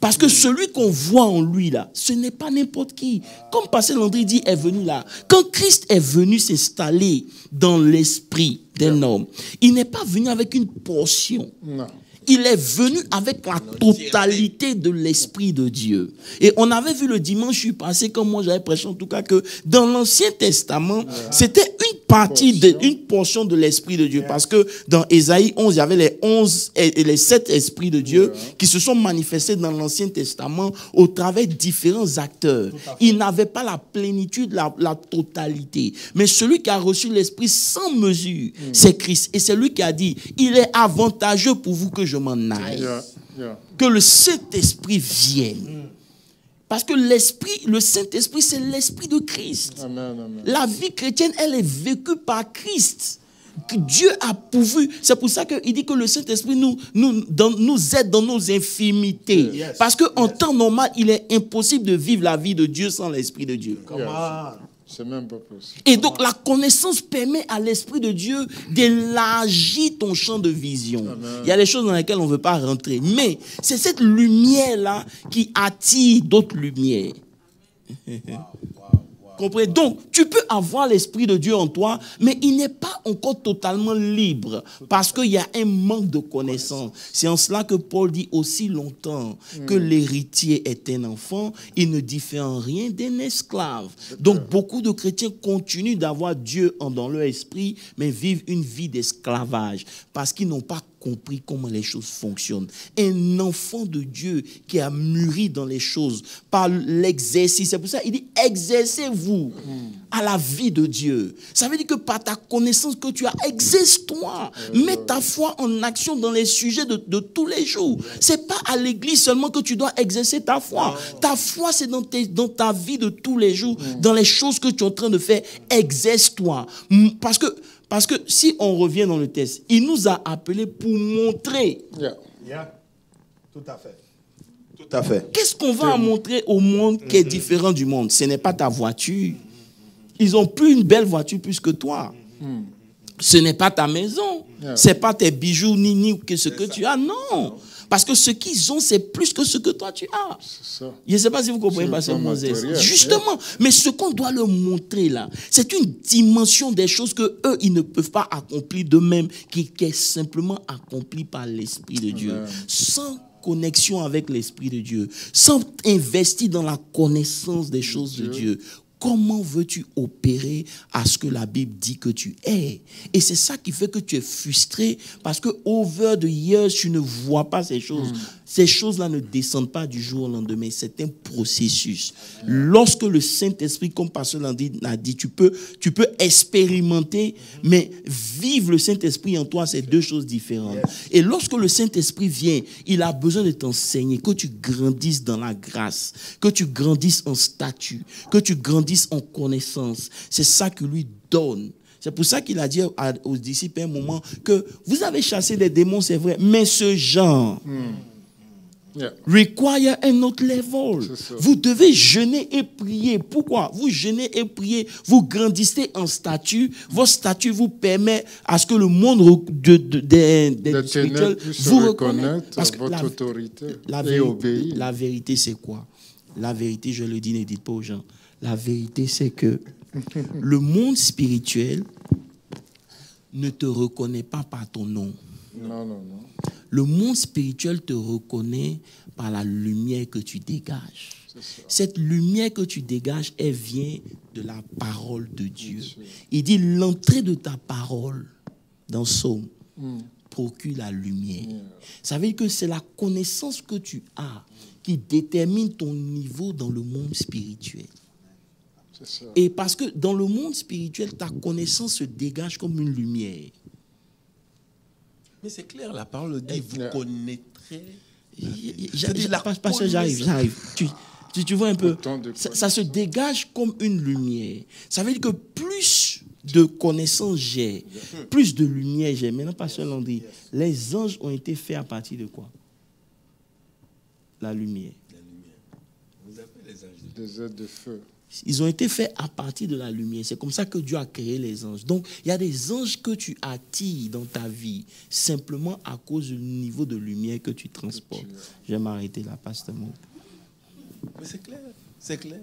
Parce que celui qu'on voit en lui, là, ce n'est pas n'importe qui. Comme Pasteur Landry dit, est venu là. Quand Christ est venu s'installer dans l'esprit d'un homme, il n'est pas venu avec une portion. Non. Il est venu avec la totalité de l'Esprit de Dieu. Et on avait vu le dimanche passé, comme moi j'avais prêché en tout cas, que dans l'Ancien Testament, c'était une partie, une portion de l'Esprit de Dieu. Parce que dans Ésaïe 11, il y avait les 11 et les 7 Esprits de Dieu qui se sont manifestés dans l'Ancien Testament au travers de différents acteurs. Ils n'avaient pas la plénitude, la totalité. Mais celui qui a reçu l'Esprit sans mesure, c'est Christ. Et c'est lui qui a dit, il est avantageux pour vous que je m'en aille. Que le Saint-Esprit vienne. Parce que l'Esprit, le Saint-Esprit, c'est l'Esprit de Christ. Amen, amen. La vie chrétienne, elle est vécue par Christ. Que Dieu a pourvu. C'est pour ça qu'il dit que le Saint-Esprit nous aide dans nos infirmités. Yes. Parce qu'en temps normal, il est impossible de vivre la vie de Dieu sans l'Esprit de Dieu. C'est même pas possible. Et donc la connaissance permet à l'Esprit de Dieu d'élargir ton champ de vision. Amen. Il y a des choses dans lesquelles on ne veut pas rentrer. Mais c'est cette lumière-là qui attire d'autres lumières. Comprenez? Donc, tu peux avoir l'Esprit de Dieu en toi, mais il n'est pas encore totalement libre parce qu'il y a un manque de connaissance. C'est en cela que Paul dit aussi longtemps que l'héritier est un enfant, il ne diffère en rien d'un esclave. Donc, beaucoup de chrétiens continuent d'avoir Dieu dans leur esprit, mais vivent une vie d'esclavage parce qu'ils n'ont pas compris comment les choses fonctionnent. Un enfant de Dieu qui a mûri dans les choses par l'exercice. C'est pour ça qu'il dit exercez-vous à la vie de Dieu. Ça veut dire que par ta connaissance que tu as, exerce-toi. Mets ta foi en action dans les sujets de tous les jours. C'est pas à l'église seulement que tu dois exercer ta foi. Ta foi, c'est dans ta vie de tous les jours, dans les choses que tu es en train de faire. Exerce-toi. Parce que si on revient dans le texte, il nous a appelés pour montrer. Tout à fait. Tout à fait. Qu'est-ce qu'on va montrer au monde qui est différent du monde? Ce n'est pas ta voiture. Ils ont plus une belle voiture plus que toi. Ce n'est pas ta maison. Ce n'est pas tes bijoux ni que ce que tu as. Non. Parce que ce qu'ils ont, c'est plus que ce que toi tu as. Ça. Je ne sais pas si vous comprenez pas ce Moses. Justement, mais ce qu'on doit leur montrer là, c'est une dimension des choses que eux ils ne peuvent pas accomplir d'eux-mêmes, qui est simplement accomplie par l'Esprit de Dieu. Sans connexion avec l'Esprit de Dieu, sans investir dans la connaissance des choses de Dieu. Comment veux-tu opérer à ce que la Bible dit que tu es? Et c'est ça qui fait que tu es frustré, parce que over the years, tu ne vois pas ces choses. Ces choses-là ne descendent pas du jour au lendemain. C'est un processus. Lorsque le Saint-Esprit, comme Pasteur Landry l'a dit, tu peux expérimenter, mais vivre le Saint-Esprit en toi, c'est deux choses différentes. Et lorsque le Saint-Esprit vient, il a besoin de t'enseigner, que tu grandisses dans la grâce, que tu grandisses en statut, que tu grandisses en connaissance. C'est ça que lui donne. C'est pour ça qu'il a dit aux disciples à un moment que vous avez chassé des démons, c'est vrai, mais ce genre require un autre level. Vous devez jeûner et prier. Pourquoi? Vous jeûnez et priez, vous grandissez en statut. Votre statut vous permet à ce que le monde des spirituels vous reconnaisse. Parce que votre autorité et obéir. La vérité, c'est quoi? La vérité, je le dis, ne dites pas aux gens. La vérité, c'est que le monde spirituel ne te reconnaît pas par ton nom. Non. Le monde spirituel te reconnaît par la lumière que tu dégages. Cette lumière que tu dégages, elle vient de la parole de Dieu. Il dit l'entrée de ta parole dans Psaume procure la lumière. Ça veut dire que c'est la connaissance que tu as qui détermine ton niveau dans le monde spirituel. Et parce que dans le monde spirituel, ta connaissance se dégage comme une lumière. Mais c'est clair, la parole dit, vous connaîtrez. J'arrive. Tu vois un peu, ça se dégage comme une lumière. Ça veut dire que plus de connaissances j'ai, plus de lumière j'ai. Maintenant, Pasteur Landry, les anges ont été faits à partir de quoi? La lumière. Vous appelez les anges des aides de feu. Ils ont été faits à partir de la lumière. C'est comme ça que Dieu a créé les anges. Donc, il y a des anges que tu attires dans ta vie simplement à cause du niveau de lumière que tu transportes. Je vais m'arrêter là, pasteur Maud. Mais c'est clair, c'est clair.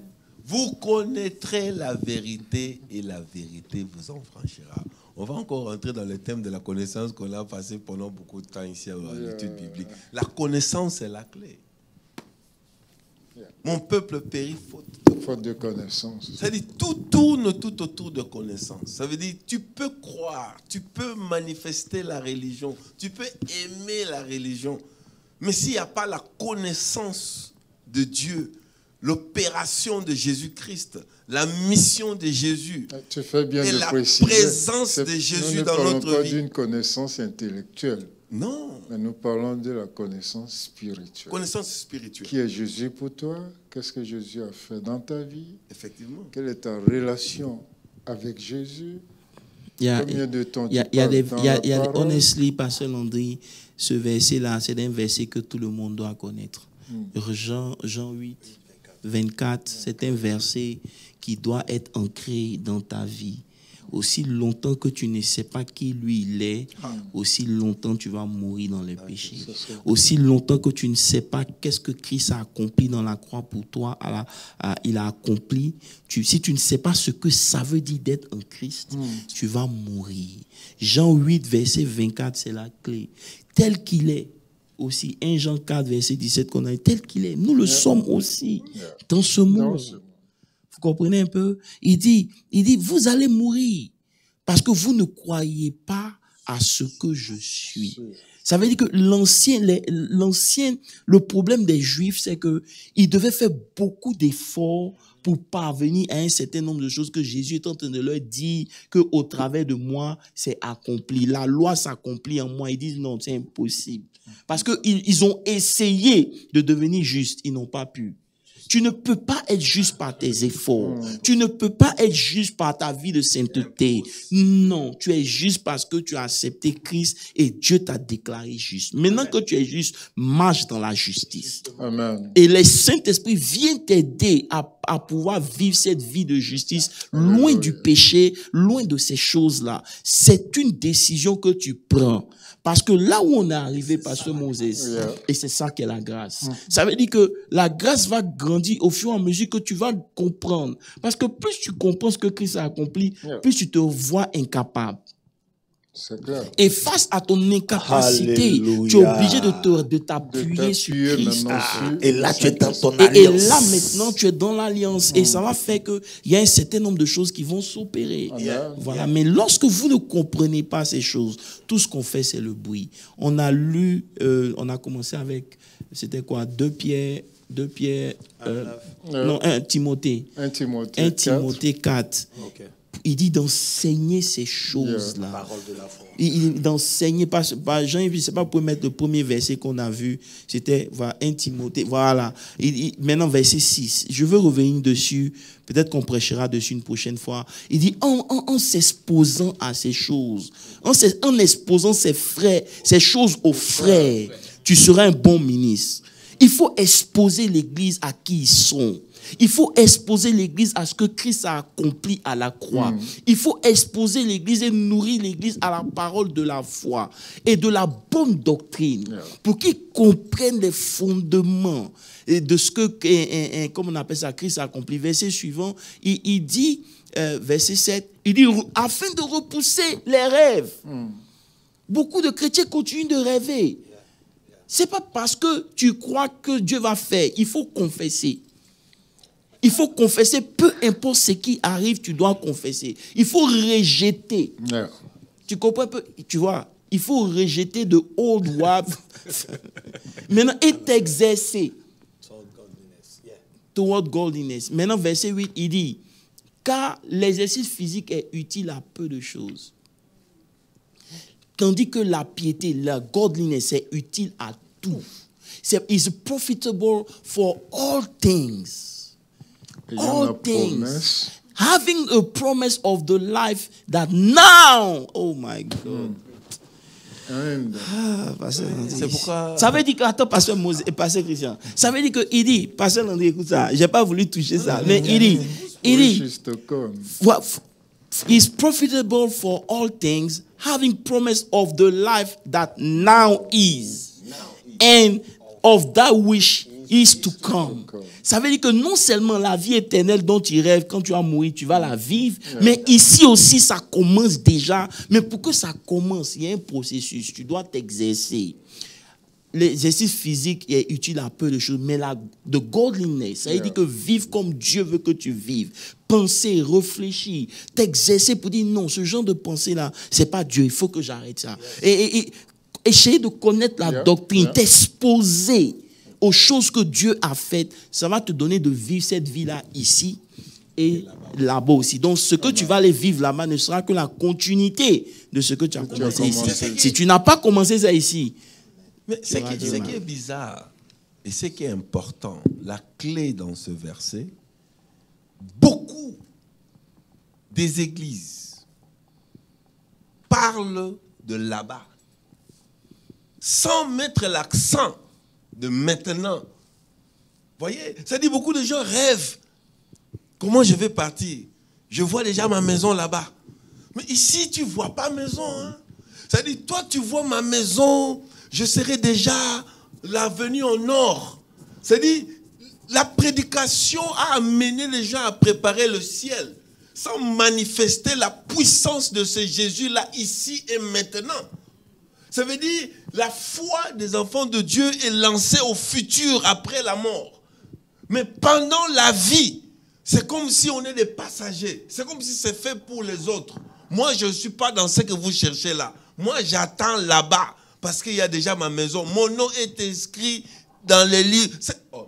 Vous connaîtrez la vérité et la vérité vous en franchira. On va encore rentrer dans le thème de la connaissance qu'on a passé pendant beaucoup de temps ici à l'étude biblique. La connaissance est la clé. Mon peuple périt faute de connaissance. Ça veut dire tout tourne tout autour de connaissance. Ça veut dire tu peux croire, tu peux manifester la religion, tu peux aimer la religion. Mais s'il n'y a pas la connaissance de Dieu, l'opération de Jésus-Christ, la mission de Jésus, tu fais bien et de la préciser, présence de Jésus dans notre vie. Nous ne parlons pas d'une connaissance intellectuelle. Non. Mais nous parlons de la connaissance spirituelle. Connaissance spirituelle. Qui est Jésus pour toi? Qu'est-ce que Jésus a fait dans ta vie? Effectivement. Quelle est ta relation avec Jésus? Combien de temps tu parles honestly, Pasteur Landry, ce verset-là, c'est un verset que tout le monde doit connaître. Jean 8, 24, c'est un verset qui doit être ancré dans ta vie. Aussi longtemps que tu ne sais pas qui lui il est, aussi longtemps tu vas mourir dans le péché. Aussi longtemps que tu ne sais pas qu'est-ce que Christ a accompli dans la croix pour toi, il a accompli. Si tu ne sais pas ce que ça veut dire d'être un Christ, tu vas mourir. Jean 8, verset 24, c'est la clé. Tel qu'il est, aussi 1 Jean 4, verset 17 qu'on a, tel qu'il est, nous le sommes aussi dans ce monde. Vous comprenez un peu? Il dit, vous allez mourir parce que vous ne croyez pas à ce que je suis. Ça veut dire que le problème des Juifs, c'est que ils devaient faire beaucoup d'efforts pour parvenir à un certain nombre de choses que Jésus est en train de leur dire que au travers de moi, c'est accompli. La loi s'accomplit en moi. Ils disent non, c'est impossible. Parce qu'ils ont essayé de devenir justes, ils n'ont pas pu. Tu ne peux pas être juste par tes efforts. Tu ne peux pas être juste par ta vie de sainteté. Non, tu es juste parce que tu as accepté Christ et Dieu t'a déclaré juste. Maintenant que tu es juste, marche dans la justice. Amen. Et le Saint-Esprit vient t'aider à pouvoir vivre cette vie de justice loin du péché, loin de ces choses-là. C'est une décision que tu prends. Parce que là où on est arrivé, Pasteur Moses, et c'est ça qu'est la grâce. Ça veut dire que la grâce va grandir au fur et à mesure que tu vas comprendre. Parce que plus tu comprends ce que Christ a accompli, plus tu te vois incapable. C'est clair. Et face à ton incapacité, Alléluia. tu es obligé de t'appuyer sur Christ. Et là, tu es dans ton alliance. Et là, maintenant, tu es dans l'alliance. Et ça va faire qu'il y a un certain nombre de choses qui vont s'opérer. Voilà. Mais lorsque vous ne comprenez pas ces choses, tout ce qu'on fait, c'est le bruit. On a lu, on a commencé avec, c'était quoi, 2 Pierre, non, 1 Timothée. 1 Timothée 4. Okay. Il dit d'enseigner ces choses-là. Parole de la foi. D'enseigner. Jean, je ne sais pas, vous pouvez mettre le premier verset qu'on a vu. C'était 1 Timothée. Voilà. Maintenant, verset 6. Je veux revenir dessus. Peut-être qu'on prêchera dessus une prochaine fois. Il dit, en s'exposant à ces choses, en exposant ces choses aux frères, tu seras un bon ministre. Il faut exposer l'Église à qui ils sont. Il faut exposer l'Église à ce que Christ a accompli à la croix. Il faut exposer l'Église et nourrir l'Église à la parole de la foi et de la bonne doctrine pour qu'ils comprennent les fondements de ce que, comme on appelle ça, Christ a accompli. Verset suivant, il dit, verset 7, il dit, afin de repousser les rêves. Beaucoup de chrétiens continuent de rêver. C'est pas parce que tu crois que Dieu va faire. Il faut confesser. Il faut confesser, peu importe ce qui arrive, tu dois confesser. Il faut rejeter. Tu comprends un peu? Tu vois, il faut rejeter de old wab. Maintenant, et t'exercer. Toward godliness. Maintenant, verset 8, il dit, car l'exercice physique est utile à peu de choses. Tandis que la piété, la godliness est utile à tout. It's profitable for all things. All things. Having a promise of the life that now, oh my God. C'est pourquoi... Ça veut dire que, attends, Pasteur Moses et Pasteur Christian, ça veut dire qu'il dit, Pasteur Landry, écoute ça, j'ai pas voulu toucher ça, mais il It Which is to come. is profitable for all things, having promise of the life that now is, and of that which is to come. Ça veut dire que non seulement la vie éternelle dont tu rêves, quand tu vas mourir, tu vas la vivre, mais ici aussi, ça commence déjà. Mais pour que ça commence, il y a un processus. Tu dois t'exercer. L'exercice physique est utile à peu de choses, mais de godliness, ça veut dire que vivre comme Dieu veut que tu vives. Penser, réfléchir, t'exercer pour dire non, ce genre de pensée-là, c'est pas Dieu, il faut que j'arrête ça. Et essayer de connaître la doctrine, t'exposer aux choses que Dieu a faites, ça va te donner de vivre cette vie-là ici et là-bas aussi. Donc, ce que tu vas aller vivre là-bas ne sera que la continuité de ce que tu as commencé ici. Si tu n'as pas commencé ça ici, mais ce qui est bizarre et ce qui est important, la clé dans ce verset, beaucoup des églises parlent de là-bas sans mettre l'accent de maintenant. Vous voyez, ça dit beaucoup de gens rêvent. Comment je vais partir? Je vois déjà ma maison là-bas. Mais ici, tu ne vois pas maison. Hein? Ça dit, toi, tu vois ma maison, je serai déjà l'avenue en or. Ça dit, la prédication a amené les gens à préparer le ciel sans manifester la puissance de ce Jésus-là ici et maintenant. Ça veut dire, la foi des enfants de Dieu est lancée au futur, après la mort. Mais pendant la vie, c'est comme si on est des passagers. C'est comme si c'est fait pour les autres. Moi, je ne suis pas dans ce que vous cherchez là. Moi, j'attends là-bas, parce qu'il y a déjà ma maison. Mon nom est inscrit dans les livres.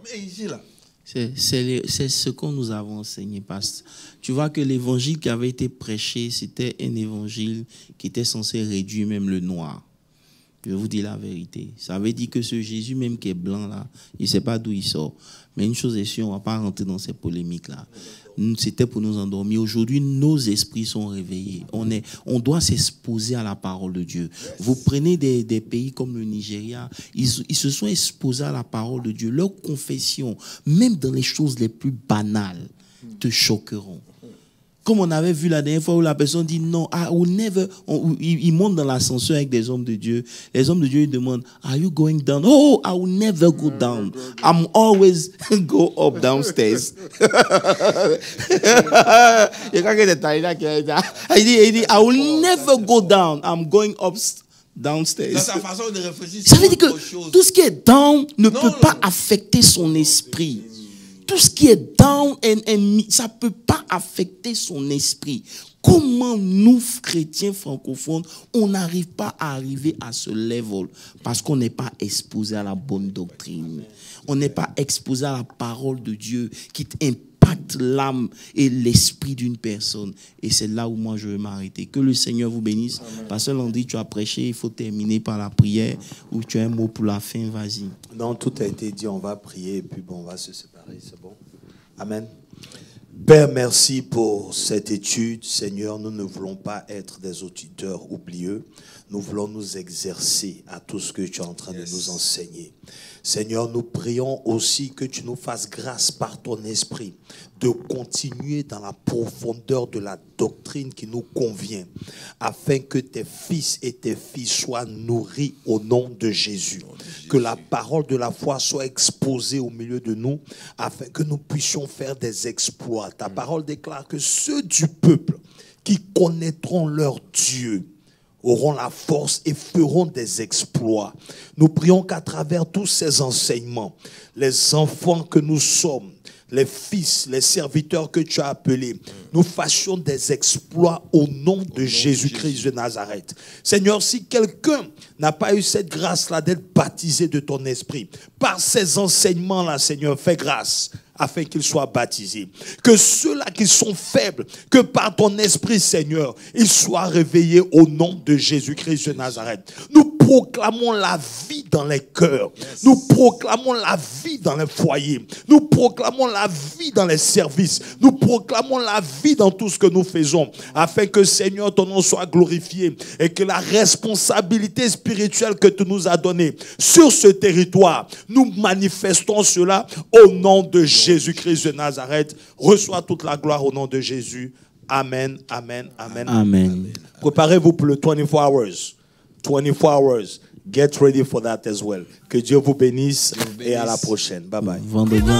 Mais ici, là. C'est ce que nous avons enseigné. Parce tu vois que l'évangile qui avait été prêché, c'était un évangile qui était censé réduire même le noir. Je vais vous dire la vérité. Ça veut dire que ce Jésus même qui est blanc là, il ne sait pas d'où il sort. Mais une chose est sûre, on ne va pas rentrer dans ces polémiques-là. C'était pour nous endormir. Aujourd'hui, nos esprits sont réveillés. On doit s'exposer à la parole de Dieu. Vous prenez des pays comme le Nigeria, ils se sont exposés à la parole de Dieu. Leurs confessions, même dans les choses les plus banales, te choqueront. Comme on avait vu la dernière fois où la personne dit non, I will never. Il monte dans l'ascenseur avec des hommes de Dieu. Les hommes de Dieu ils demandent, are you going down? Oh, I will never go down. I'm always go up downstairs. Il dit, I will never go down. I'm going up downstairs. Dans sa façon de réfléchir. Ça veut dire que tout ce qui est down ne peut pas affecter son esprit. Tout ce qui est down, ça ne peut pas affecter son esprit. Comment nous, chrétiens francophones, on n'arrive pas à arriver à ce level? Parce qu'on n'est pas exposé à la bonne doctrine. On n'est pas exposé à la parole de Dieu qui impacte l'âme et l'esprit d'une personne. Et c'est là où moi je veux m'arrêter. Que le Seigneur vous bénisse. Pasteur Landry, tu as prêché, il faut terminer par la prière. Ou tu as un mot pour la fin, vas-y. Non, tout a été dit, on va prier et puis bon, on va se séparer, c'est bon. Amen. Père, merci pour cette étude. Seigneur, nous ne voulons pas être des auditeurs oublieux. Nous voulons nous exercer à tout ce que tu es en train de nous enseigner. Seigneur, nous prions aussi que tu nous fasses grâce par ton esprit de continuer dans la profondeur de la doctrine qui nous convient, afin que tes fils et tes filles soient nourris au nom de Jésus. Que la parole de la foi soit exposée au milieu de nous, afin que nous puissions faire des exploits. Ta parole déclare que ceux du peuple qui connaîtront leur Dieu auront la force et feront des exploits. Nous prions qu'à travers tous ces enseignements, les enfants que nous sommes, les fils, les serviteurs que tu as appelés, nous fassions des exploits au nom de Jésus-Christ de Nazareth. Seigneur, si quelqu'un n'a pas eu cette grâce-là d'être baptisé de ton esprit, par ces enseignements-là, Seigneur, fais grâce afin qu'ils soient baptisés. Que ceux-là qui sont faibles, que par ton esprit, Seigneur, ils soient réveillés au nom de Jésus-Christ de Nazareth. Nous proclamons la vie dans les cœurs. Nous proclamons la vie dans les foyers. Nous proclamons la vie dans les services. Nous proclamons la vie dans tout ce que nous faisons, afin que, Seigneur, ton nom soit glorifié et que la responsabilité spirituelle que tu nous as donnée sur ce territoire, nous manifestons cela au nom de Jésus-Christ de Nazareth. Reçois toute la gloire au nom de Jésus. Amen, amen, amen. Amen. Préparez-vous pour le 24 hours. 24 hours. Get ready for that as well. Que Dieu vous bénisse et à la prochaine. Bye bye. Vendredi.